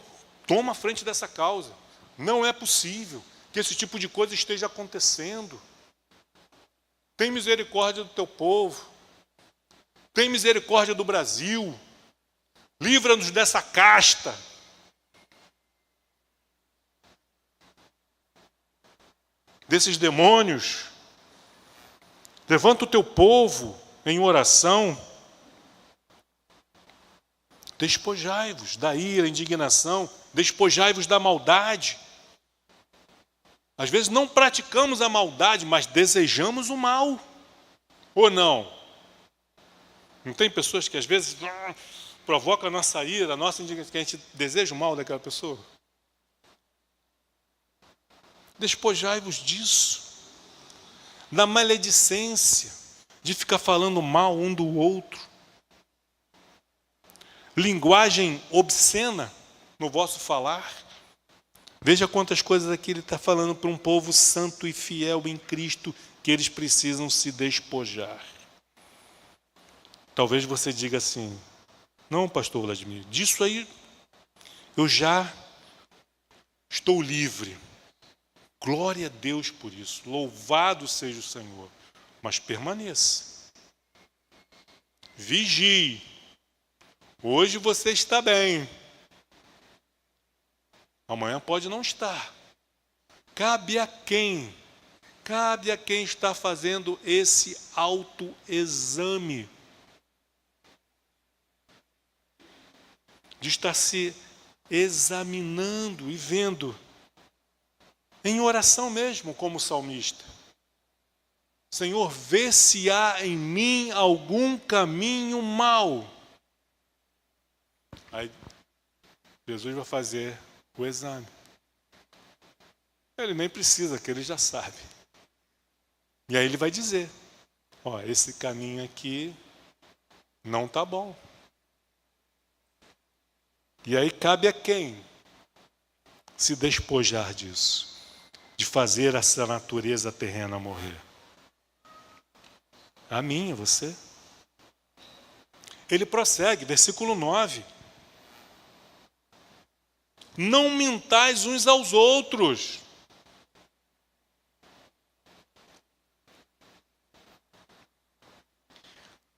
toma a frente dessa causa. Não é possível que esse tipo de coisa esteja acontecendo. Tem misericórdia do teu povo. Tem misericórdia do Brasil. Livra-nos dessa casta. Desses demônios. Levanta o teu povo em oração. Despojai-vos da ira, indignação. Despojai-vos da maldade. Às vezes não praticamos a maldade, mas desejamos o mal. Ou não? Não tem pessoas que às vezes provocam a nossa ira, a nossa indignação, que a gente deseja o mal daquela pessoa? Despojai-vos disso, da maledicência, de ficar falando mal um do outro. Linguagem obscena no vosso falar. Veja quantas coisas aqui ele está falando para um povo santo e fiel em Cristo, que eles precisam se despojar. Talvez você diga assim, não, pastor Vladimir, disso aí eu já estou livre. Glória a Deus por isso, louvado seja o Senhor. Mas permaneça. Vigie. Hoje você está bem. Amanhã pode não estar. Cabe a quem? Cabe a quem está fazendo esse autoexame. De estar se examinando e vendo. Em oração mesmo, como salmista. Senhor, vê se há em mim algum caminho mau. Aí Jesus vai fazer o exame. Ele nem precisa, que ele já sabe. E aí ele vai dizer, ó, esse caminho aqui não está bom. E aí cabe a quem se despojar disso, de fazer essa natureza terrena morrer? A mim, a você. Ele prossegue, versículo 9. Não mintais uns aos outros.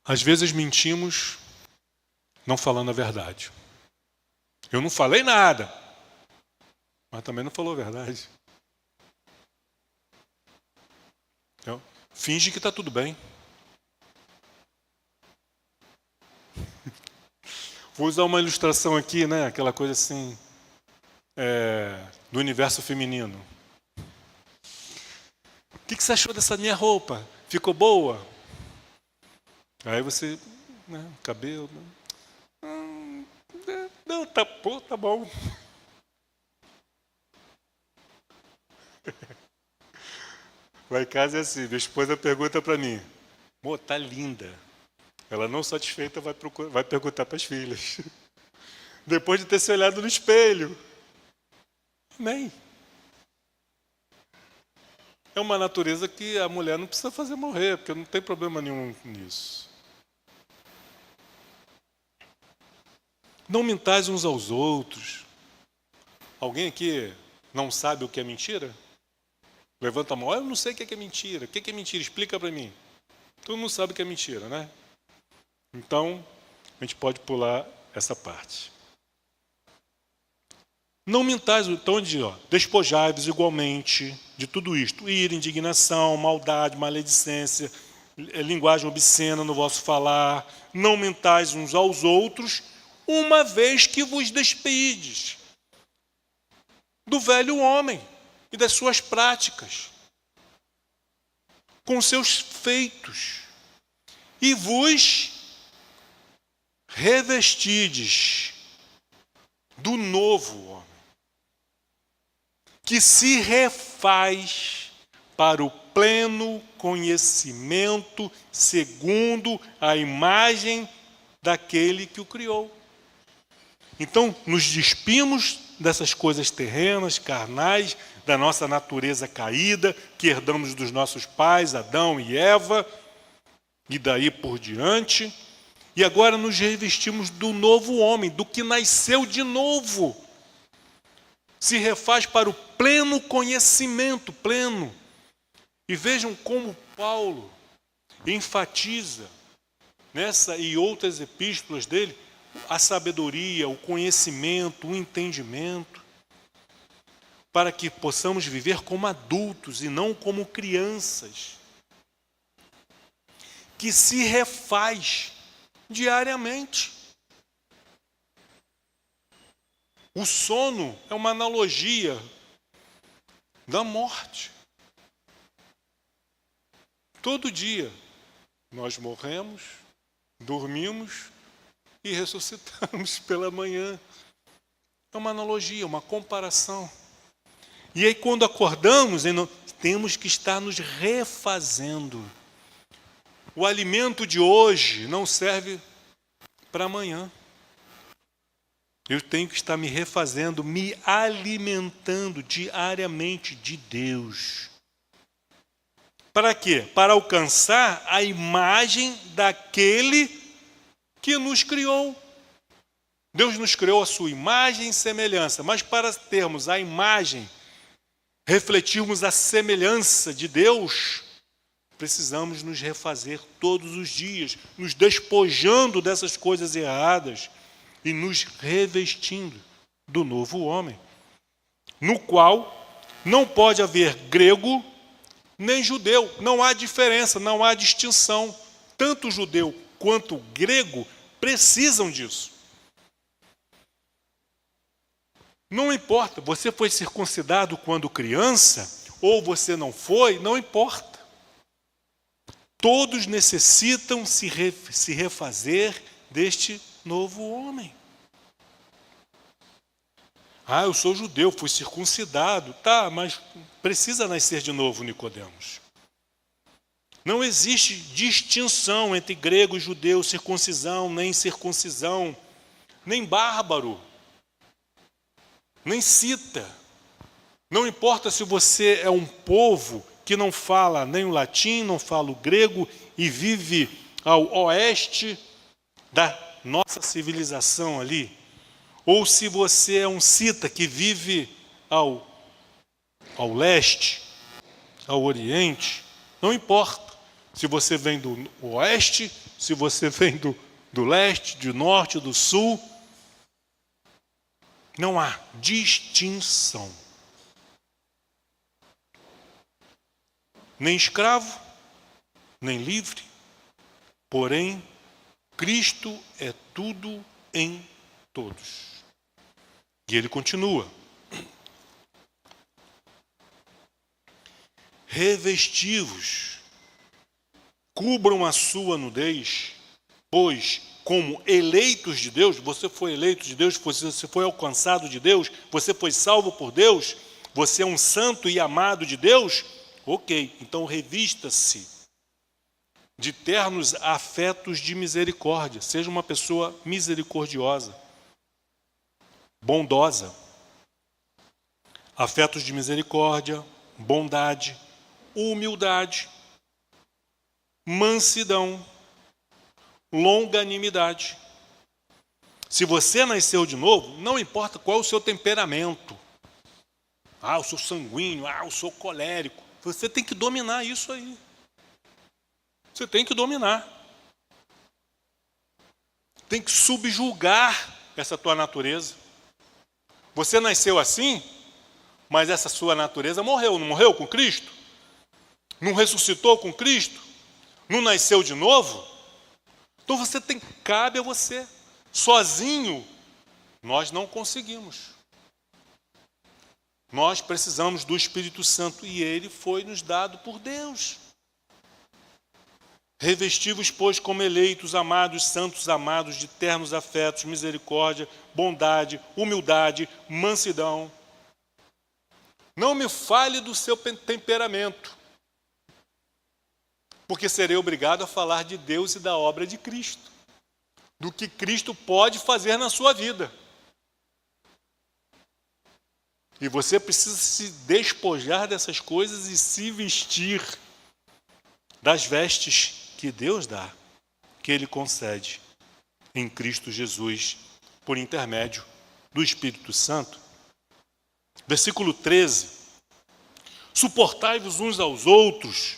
Às vezes mentimos não falando a verdade. Eu não falei nada, mas também não falou a verdade. Então, finge que está tudo bem. Vou usar uma ilustração aqui, né? Aquela coisa assim, do universo feminino. O que você achou dessa minha roupa? Ficou boa? Aí você, né, cabelo... Não, tá bom. Lá em casa é assim, minha esposa pergunta para mim, amor, tá linda. Ela não satisfeita vai perguntar para as filhas. Depois de ter se olhado no espelho. Amém. É uma natureza que a mulher não precisa fazer morrer, porque não tem problema nenhum nisso. Não mintais uns aos outros. Alguém aqui não sabe o que é mentira? Levanta a mão. Eu não sei o que é mentira. O que é mentira? Explica para mim. Todo mundo sabe o que é mentira, né? Então, a gente pode pular essa parte. Não mintais, então diz, despojai-vos igualmente de tudo isto. Ira, indignação, maldade, maledicência, linguagem obscena no vosso falar. Não mintais uns aos outros, uma vez que vos despides do velho homem e das suas práticas, com seus feitos, e vos revestides do novo homem, que se refaz para o pleno conhecimento segundo a imagem daquele que o criou. Então, nos despimos dessas coisas terrenas, carnais, da nossa natureza caída, que herdamos dos nossos pais, Adão e Eva, e daí por diante. E agora nos revestimos do novo homem, do que nasceu de novo. Se refaz para o pleno conhecimento, pleno. E vejam como Paulo enfatiza, nessa e outras epístolas dele, a sabedoria, o conhecimento, o entendimento, para que possamos viver como adultos e não como crianças, que se refaz diariamente. O sono é uma analogia da morte. Todo dia Nós morremos, dormimos e ressuscitamos pela manhã. É uma analogia, uma comparação. E aí, quando acordamos, temos que estar nos refazendo. O alimento de hoje não serve para amanhã. Eu tenho que estar me refazendo, me alimentando diariamente de Deus. Para quê? Para alcançar a imagem daquele que nos criou. Deus nos criou a sua imagem e semelhança, mas para termos a imagem, refletirmos a semelhança de Deus, precisamos nos refazer todos os dias, nos despojando dessas coisas erradas e nos revestindo do novo homem, no qual não pode haver grego nem judeu, não há diferença, não há distinção. Tanto o judeu quanto o grego precisam disso. Não importa, você foi circuncidado quando criança, ou você não foi, não importa. Todos necessitam se refazer deste novo homem. Ah, eu sou judeu, fui circuncidado. Tá, mas precisa nascer de novo, Nicodemos. Não existe distinção entre grego e judeu, circuncisão, nem circuncisão, nem bárbaro, nem cita. Não importa se você é um povo que não fala nem o latim, não fala o grego e vive ao oeste da nossa civilização ali, ou se você é um cita que vive ao leste, ao oriente, não importa. Se você vem do oeste, se você vem do leste, do norte, do sul, não há distinção. Nem escravo, nem livre, porém, Cristo é tudo em todos. E ele continua. Revestivos, cubram a sua nudez, pois, como eleitos de Deus, você foi eleito de Deus, você foi alcançado de Deus, você foi salvo por Deus, você é um santo e amado de Deus, ok, então revista-se de ternos afetos de misericórdia, seja uma pessoa misericordiosa, bondosa, afetos de misericórdia, bondade, humildade, mansidão, longanimidade. Se você nasceu de novo, não importa qual é o seu temperamento. Ah, eu sou sanguíneo, eu sou colérico. Você tem que dominar isso aí. Você tem que dominar. Tem que subjugar essa tua natureza. Você nasceu assim, mas essa sua natureza morreu. Não morreu com Cristo? Não ressuscitou com Cristo? Não nasceu de novo? Então cabe a você. Sozinho, nós não conseguimos. Nós precisamos do Espírito Santo e ele foi nos dado por Deus. Revestivos, pois, como eleitos, amados, santos, amados, de ternos afetos, misericórdia, bondade, humildade, mansidão. Não me fale do seu temperamento, porque serei obrigado a falar de Deus e da obra de Cristo, do que Cristo pode fazer na sua vida. E você precisa se despojar dessas coisas e se vestir das vestes que Deus dá, que Ele concede em Cristo Jesus, por intermédio do Espírito Santo. Versículo 13. Suportai-vos uns aos outros.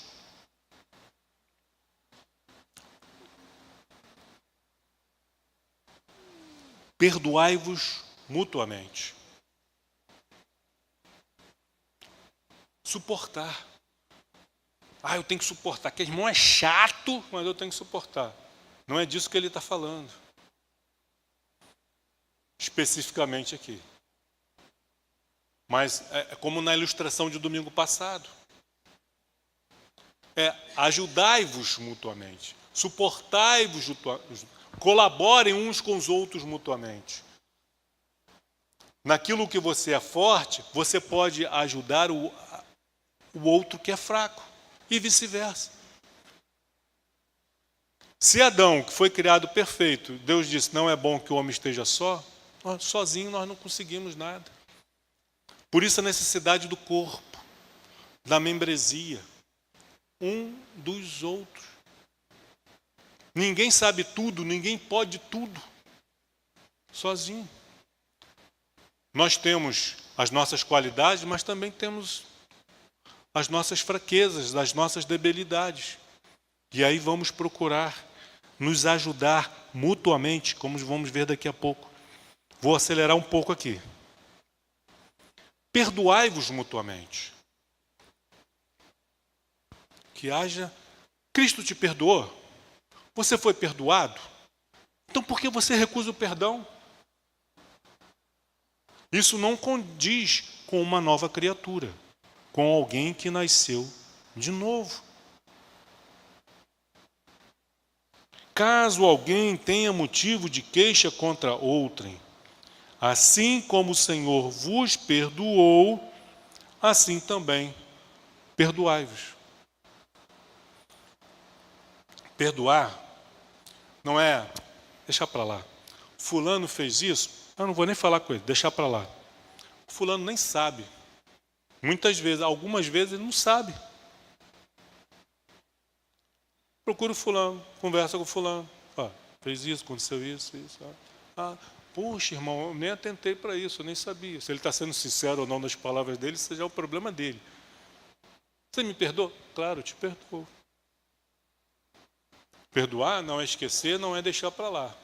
Perdoai-vos mutuamente. Suportar. Eu tenho que suportar. Aquele irmão é chato, mas eu tenho que suportar. Não é disso que ele está falando. Especificamente aqui. Mas é como na ilustração de domingo passado. Ajudai-vos mutuamente. Suportai-vos, colaborem uns com os outros mutuamente. Naquilo que você é forte, você pode ajudar o outro que é fraco, e vice-versa. Se Adão, que foi criado perfeito, Deus disse, não é bom que o homem esteja só, sozinho nós não conseguimos nada. Por isso a necessidade do corpo, da membresia, um dos outros. Ninguém sabe tudo, ninguém pode tudo, sozinho. Nós temos as nossas qualidades, mas também temos as nossas fraquezas, as nossas debilidades. E aí vamos procurar nos ajudar mutuamente, como vamos ver daqui a pouco. Vou acelerar um pouco aqui. Perdoai-vos mutuamente. Que haja... Cristo te perdoou? Você foi perdoado? Então por que você recusa o perdão? Isso não condiz com uma nova criatura, com alguém que nasceu de novo. Caso alguém tenha motivo de queixa contra outrem, assim como o Senhor vos perdoou, assim também perdoai-vos. Perdoar não é deixar para lá. Fulano fez isso, eu não vou nem falar com ele, deixar para lá. O fulano nem sabe. Muitas vezes, algumas vezes ele não sabe. Procura o fulano, conversa com o fulano. Fez isso, aconteceu isso. Puxa, irmão, eu nem atentei para isso, eu nem sabia. Se ele está sendo sincero ou não nas palavras dele, isso já é o problema dele. Você me perdoa? Claro, eu te perdoo. Perdoar não é esquecer, não é deixar para lá.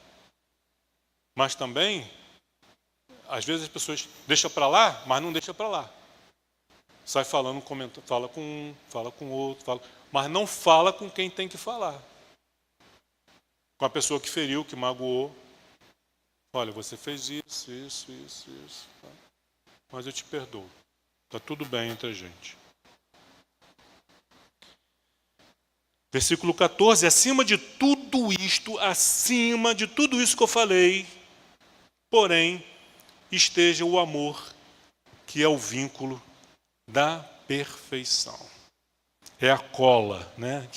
Mas também, às vezes as pessoas deixam para lá, mas não deixam para lá. Sai falando, comenta, fala com um, fala com outro, mas não fala com quem tem que falar. Com a pessoa que feriu, que magoou. Olha, você fez isso. Tá? Mas eu te perdoo. Está tudo bem entre a gente. Versículo 14, acima de tudo isso que eu falei, porém, esteja o amor, que é o vínculo da perfeição. É a cola, né?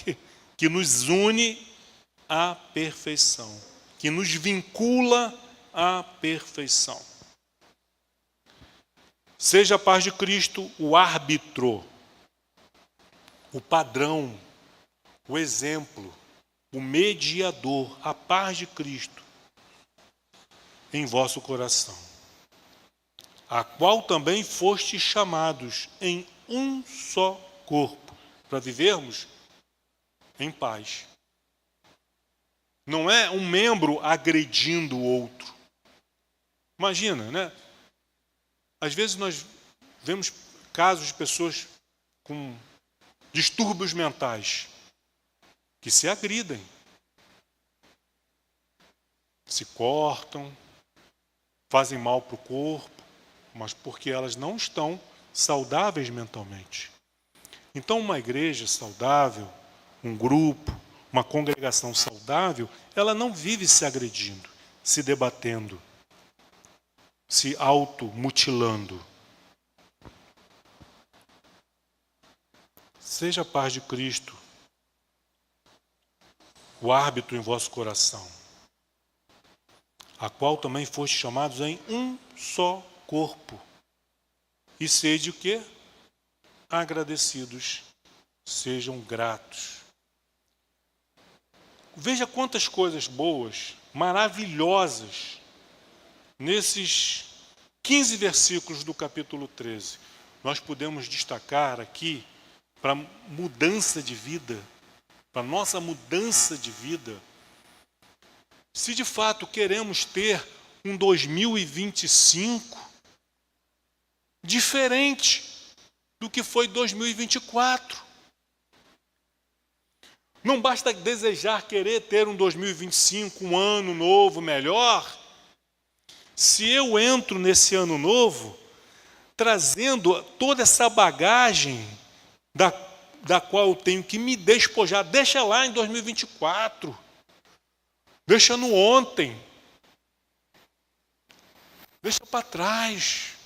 que nos une à perfeição, que nos vincula à perfeição. Seja a paz de Cristo o árbitro, o padrão, o exemplo, o mediador, a paz de Cristo em vosso coração, a qual também fostes chamados em um só corpo, para vivermos em paz. Não é um membro agredindo o outro. Imagina, né? Às vezes nós vemos casos de pessoas com distúrbios mentais que se agridem, se cortam, fazem mal para o corpo, mas porque elas não estão saudáveis mentalmente. Então, uma igreja saudável, um grupo, uma congregação saudável, ela não vive se agredindo, se debatendo, se automutilando. Seja a paz de Cristo o árbitro em vosso coração, a qual também foste chamados em um só corpo. E sede o quê? Agradecidos, sejam gratos. Veja quantas coisas boas, maravilhosas, nesses 15 versículos do capítulo 13. Nós podemos destacar aqui para mudança de vida, para nossa mudança de vida. Se de fato queremos ter um 2025 diferente do que foi 2024. Não basta desejar, querer ter um 2025, um ano novo, melhor. Se eu entro nesse ano novo, trazendo toda essa bagagem da qual eu tenho que me despojar. Deixa lá em 2024. Deixa no ontem. Deixa para trás.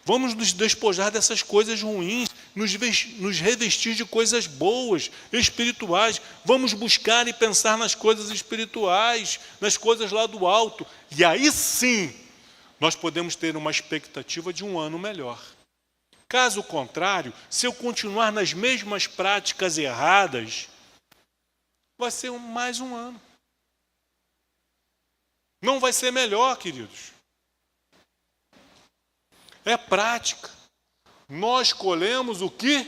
Vamos nos despojar dessas coisas ruins, nos revestir de coisas boas, espirituais. Vamos buscar e pensar nas coisas espirituais, nas coisas lá do alto. E aí sim, nós podemos ter uma expectativa de um ano melhor. Caso contrário, se eu continuar nas mesmas práticas erradas, vai ser mais um ano. Não vai ser melhor, queridos. É prática. Nós colhemos o que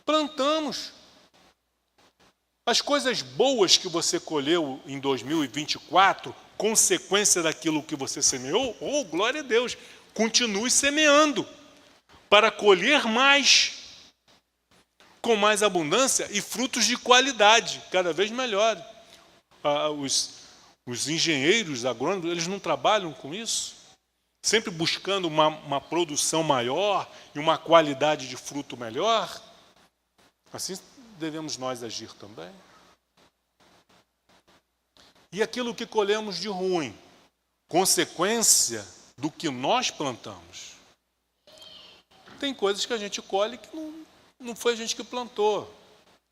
plantamos. As coisas boas que você colheu em 2024, consequência daquilo que você semeou, oh, glória a Deus, continue semeando para colher mais, com mais abundância e frutos de qualidade, cada vez melhor. Os engenheiros agrônomos, eles não trabalham com isso? Sempre buscando uma produção maior e uma qualidade de fruto melhor? Assim devemos nós agir também. E aquilo que colhemos de ruim, consequência do que nós plantamos. Tem coisas que a gente colhe que não foi a gente que plantou.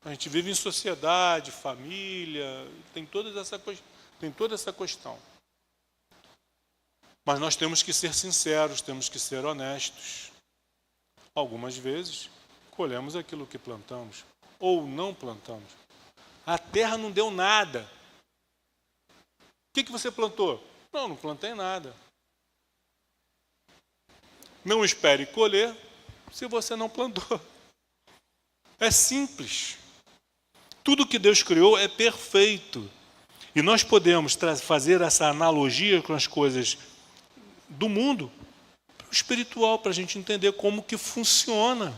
A gente vive em sociedade, família, tem toda essa questão. Mas nós temos que ser sinceros, temos que ser honestos. Algumas vezes, colhemos aquilo que plantamos, ou não plantamos. A terra não deu nada. O que você plantou? Não plantei nada. Não espere colher se você não plantou. É simples. Tudo que Deus criou é perfeito. E nós podemos fazer essa analogia com as coisas do mundo espiritual, para a gente entender como que funciona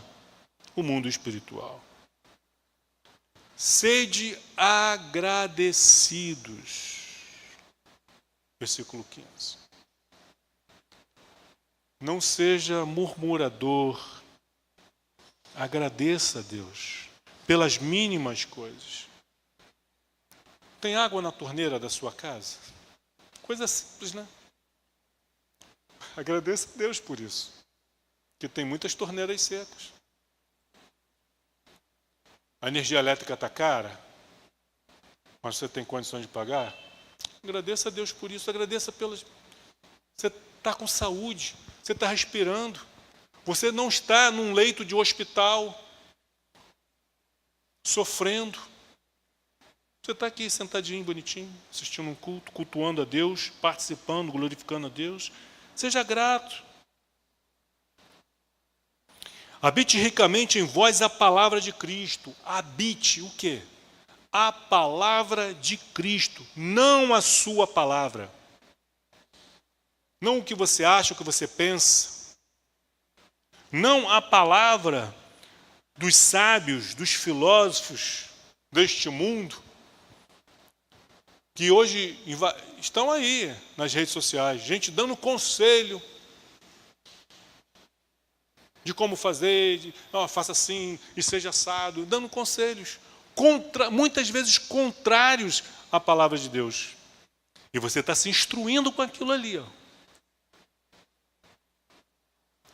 o mundo espiritual. Sede agradecidos. Versículo 15. Não seja murmurador. Agradeça a Deus pelas mínimas coisas. Tem água na torneira da sua casa? Coisa simples, né? Agradeça a Deus por isso, que tem muitas torneiras secas. A energia elétrica está cara, mas você tem condições de pagar? Agradeça a Deus por isso, agradeça pelas... Você está com saúde, você está respirando, você não está num leito de hospital, sofrendo. Você está aqui sentadinho, bonitinho, assistindo um culto, cultuando a Deus, participando, glorificando a Deus. Seja grato. Habite ricamente em vós a palavra de Cristo. Habite o quê? A palavra de Cristo, não a sua palavra. Não o que você acha, o que você pensa. Não a palavra dos sábios, dos filósofos deste mundo, que hoje estão aí nas redes sociais, gente dando conselho de como fazer, faça assim e seja assado, dando conselhos, muitas vezes contrários à palavra de Deus. E você está se instruindo com aquilo ali.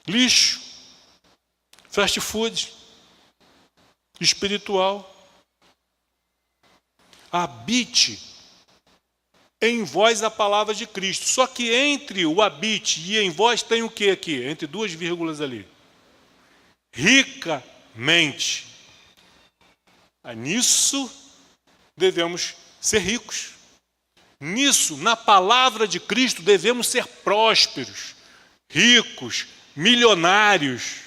Lixo, fast food, espiritual. Habite em vós a palavra de Cristo. Só que entre o habite e em vós tem o que aqui? Entre duas vírgulas ali. Ricamente. Nisso devemos ser ricos. Nisso, na palavra de Cristo, devemos ser prósperos, ricos, milionários.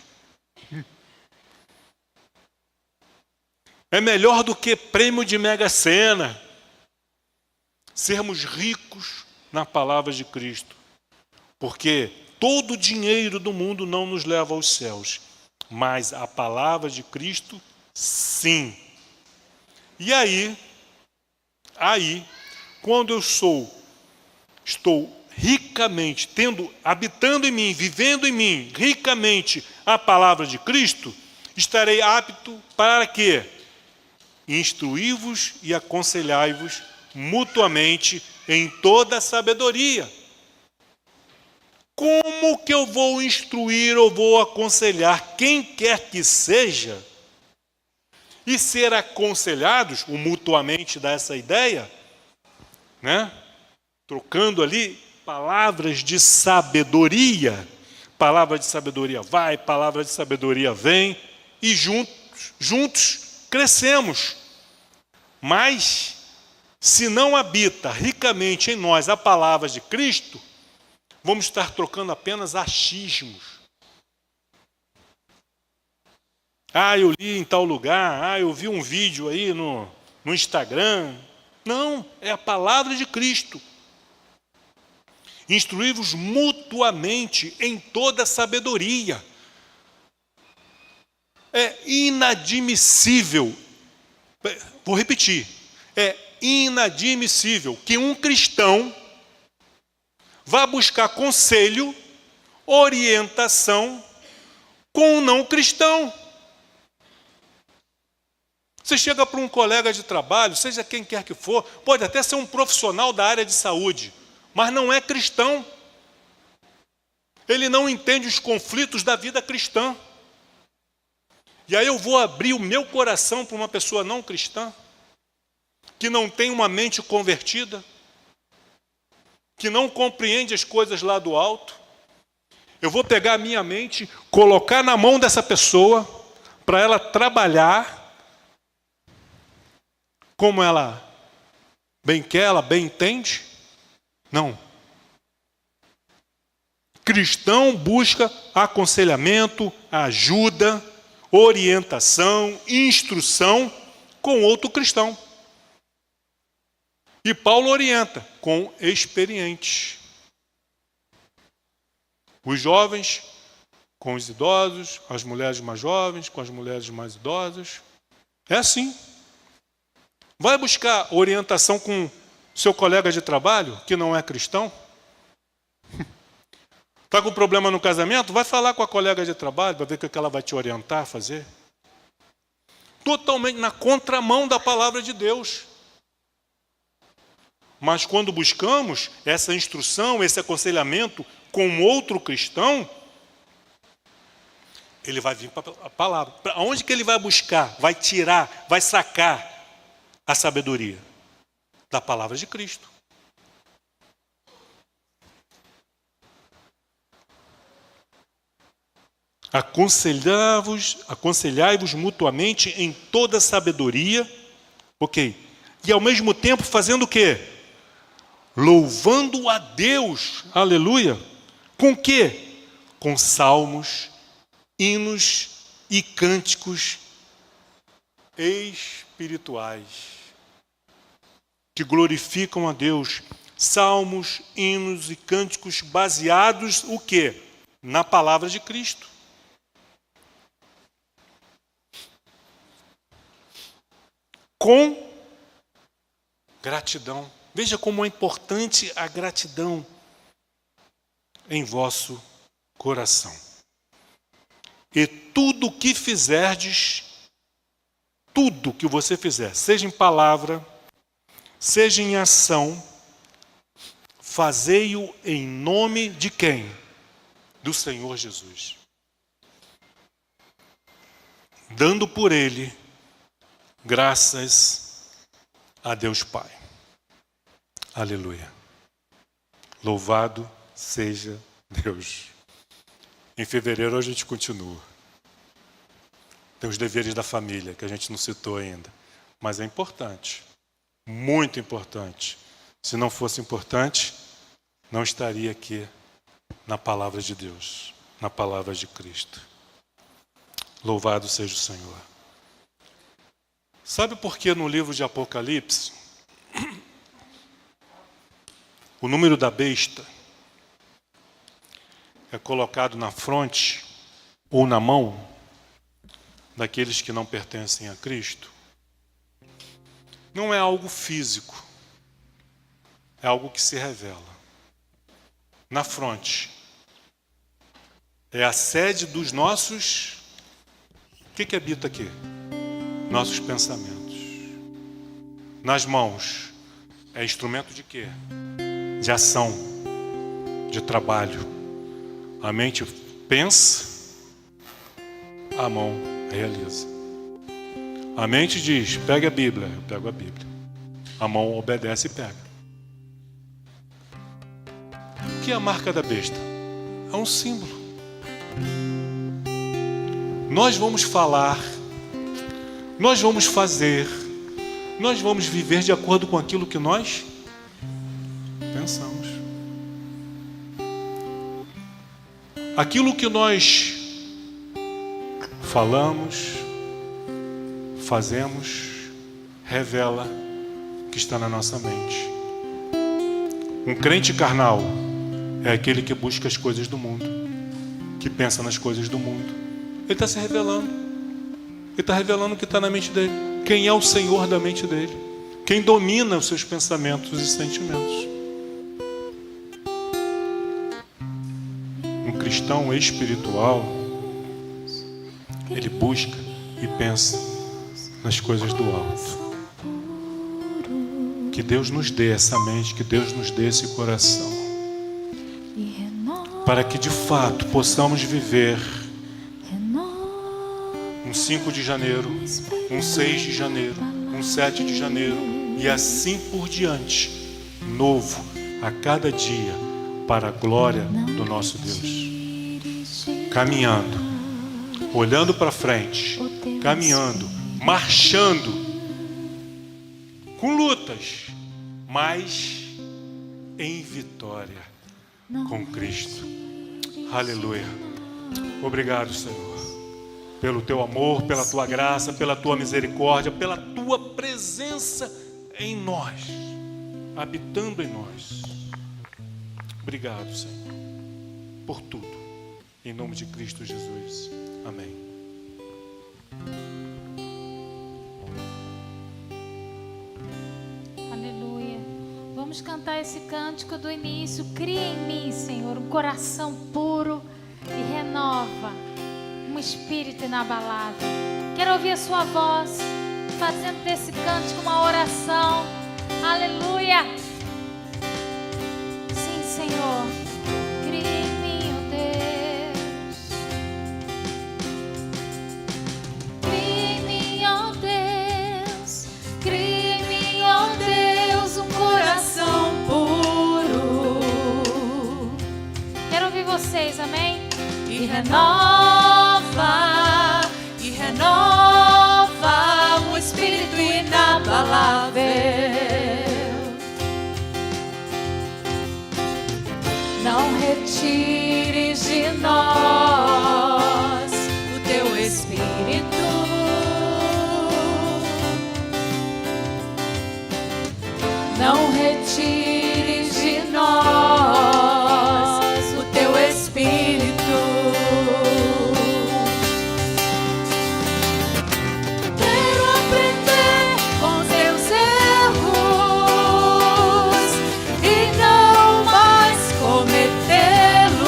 É melhor do que prêmio de Mega Sena. Sermos ricos na palavra de Cristo. Porque todo o dinheiro do mundo não nos leva aos céus. Mas a palavra de Cristo, sim. E aí, quando eu estou ricamente, habitando em mim, vivendo em mim, ricamente a palavra de Cristo, estarei apto para quê? Instruí-vos e aconselhai-vos mutuamente em toda sabedoria. Como que eu vou instruir ou vou aconselhar quem quer que seja e ser aconselhados, o mutuamente dá essa ideia, né? Trocando ali palavras de sabedoria. Palavra de sabedoria vai, palavra de sabedoria vem, e juntos crescemos. Mas, se não habita ricamente em nós a palavra de Cristo, vamos estar trocando apenas achismos. Ah, eu li em tal lugar, ah, eu vi um vídeo aí no Instagram. Não, é a palavra de Cristo. Instruí-vos mutuamente em toda sabedoria. É inadmissível, vou repetir, é inadmissível que um cristão vá buscar conselho, orientação com um não cristão. Você chega para um colega de trabalho, seja quem quer que for, pode até ser um profissional da área de saúde, mas não é cristão. Ele não entende os conflitos da vida cristã. E aí eu vou abrir o meu coração para uma pessoa não cristã, que não tem uma mente convertida, que não compreende as coisas lá do alto. Eu vou pegar a minha mente, colocar na mão dessa pessoa, para ela trabalhar como ela bem quer, ela bem entende? Não. Cristão busca aconselhamento, ajuda, orientação, instrução com outro cristão. E Paulo orienta com experientes. Os jovens com os idosos, as mulheres mais jovens com as mulheres mais idosas. É assim. Vai buscar orientação com seu colega de trabalho, que não é cristão? Está com problema no casamento? Vai falar com a colega de trabalho, para ver o que ela vai te orientar a fazer. Totalmente na contramão da palavra de Deus. Mas quando buscamos essa instrução, esse aconselhamento com outro cristão, ele vai vir para a palavra. Para onde que ele vai buscar? Vai tirar, vai sacar a sabedoria da palavra de Cristo. Aconselhai-vos mutuamente em toda sabedoria, ok? E ao mesmo tempo fazendo o quê? Louvando a Deus, aleluia. Com quê? Com salmos, hinos e cânticos espirituais que glorificam a Deus. Salmos, hinos e cânticos baseados o quê? Na palavra de Cristo. Com gratidão. Veja como é importante a gratidão em vosso coração. E tudo o que fizerdes, tudo que você fizer, seja em palavra, seja em ação, fazei-o em nome de quem? Do Senhor Jesus. Dando por ele graças a Deus Pai. Aleluia. Louvado seja Deus. Em fevereiro a gente continua. Tem os deveres da família, que a gente não citou ainda. Mas é importante. Muito importante. Se não fosse importante, não estaria aqui na palavra de Deus, na palavra de Cristo. Louvado seja o Senhor. Sabe por que no livro de Apocalipse, o número da besta é colocado na fronte ou na mão daqueles que não pertencem a Cristo? Não é algo físico, é algo que se revela. Na fronte é a sede dos nossos O que habita aqui? Nossos pensamentos. Nas mãos, é instrumento de quê? De ação, de trabalho. A mente pensa, a mão realiza. A mente diz, pega a Bíblia, eu pego a Bíblia. A mão obedece e pega. O que é a marca da besta? É um símbolo. Nós vamos falar, nós vamos fazer, nós vamos viver de acordo com aquilo que nós pensamos. Aquilo que nós falamos, fazemos, revela o que está na nossa mente. Um crente carnal é aquele que busca as coisas do mundo, que pensa nas coisas do mundo. Ele está se revelando. Ele está revelando o que está na mente dele. Quem é o Senhor da mente dele? Quem domina os seus pensamentos e sentimentos? Um cristão espiritual, ele busca e pensa nas coisas do alto. Que Deus nos dê essa mente, que Deus nos dê esse coração, para que de fato possamos viver um 5 de janeiro, um 6 de janeiro, um 7 de janeiro e assim por diante, novo a cada dia, para a glória do nosso Deus. Caminhando, olhando para frente, caminhando, marchando, com lutas, mas em vitória com Cristo. Aleluia. Obrigado, Senhor, pelo teu amor, pela tua graça, pela tua misericórdia, pela tua presença em nós, habitando em nós. Obrigado, Senhor, por tudo. Em nome de Cristo Jesus. Amém. Aleluia. Vamos cantar esse cântico do início. Cria em mim, Senhor, um coração puro e renova um espírito inabalável. Quero ouvir a sua voz fazendo desse cântico uma oração. Aleluia. Sim, Senhor. Cria em mim, ó Deus. Cria em mim, ó Deus. Cria em mim, ó Deus, um coração puro. Quero ouvir vocês, amém? E renova um espírito inabalável. Não retires de nós o teu espírito. Não retires de nós o teu espírito. Quero aprender com teus erros e não mais cometê-los.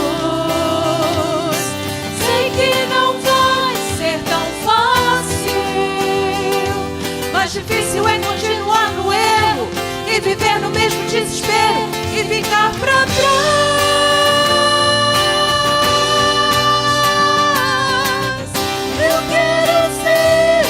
Sei que não vai ser tão fácil, mas difícil é continuar no erro e viver no mesmo desespero e ficar pra trás. Eu quero ser.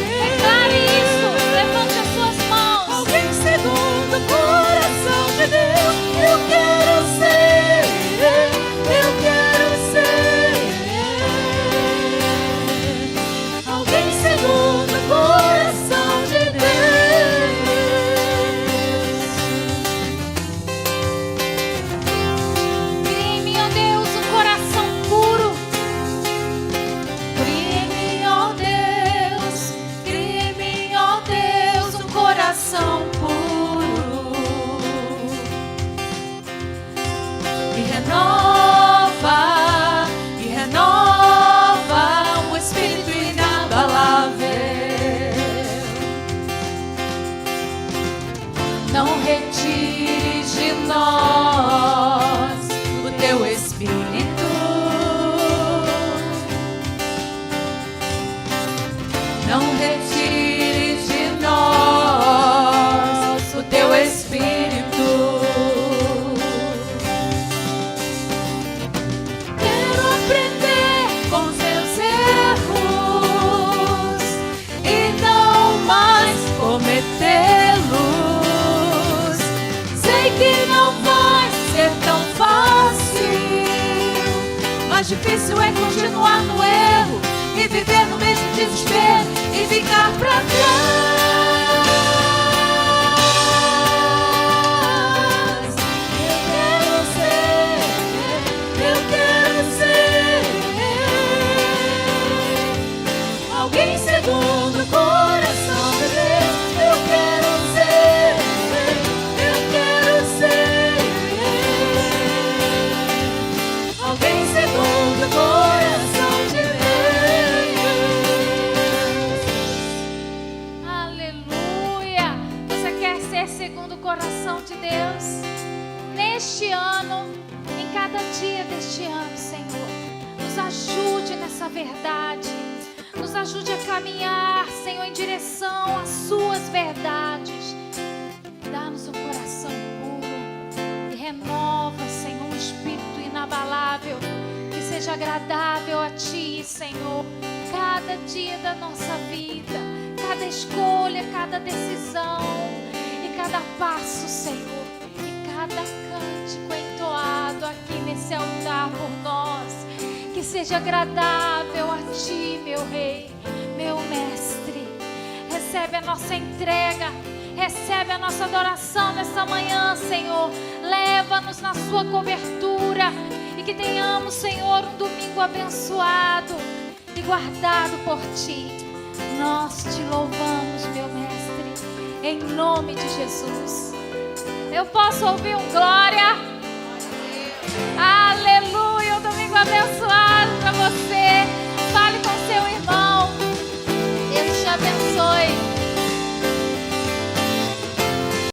Declare isso, levante as suas mãos. Alguém segundo o coração de Deus. Eu quero ser. Alguém segundo o coração de Deus. difícil é continuar no erro e viver no mesmo desespero e ficar pra trás. Eu quero ser alguém segundo o coração de Deus. Eu quero ser alguém segundo o coração de Deus. Aleluia! Você quer ser segundo o coração de Deus? Neste ano, em cada dia deste ano, Senhor, nos ajude nessa verdade. Nos ajude a caminhar, Senhor, em direção às suas verdades. Dá-nos um coração puro e renova, Senhor, um espírito inabalável que seja agradável a Ti, Senhor. Cada dia da nossa vida, cada escolha, cada decisão e cada passo, Senhor, e cada cântico entoado aqui nesse altar por nós, que seja agradável a Ti, meu Rei, meu Mestre. Recebe a nossa entrega, recebe a nossa adoração nessa manhã, Senhor. Leva-nos na Sua cobertura e que tenhamos, Senhor, um domingo abençoado e guardado por Ti. Nós Te louvamos, meu Mestre, em nome de Jesus. Eu posso ouvir um glória? Aleluia!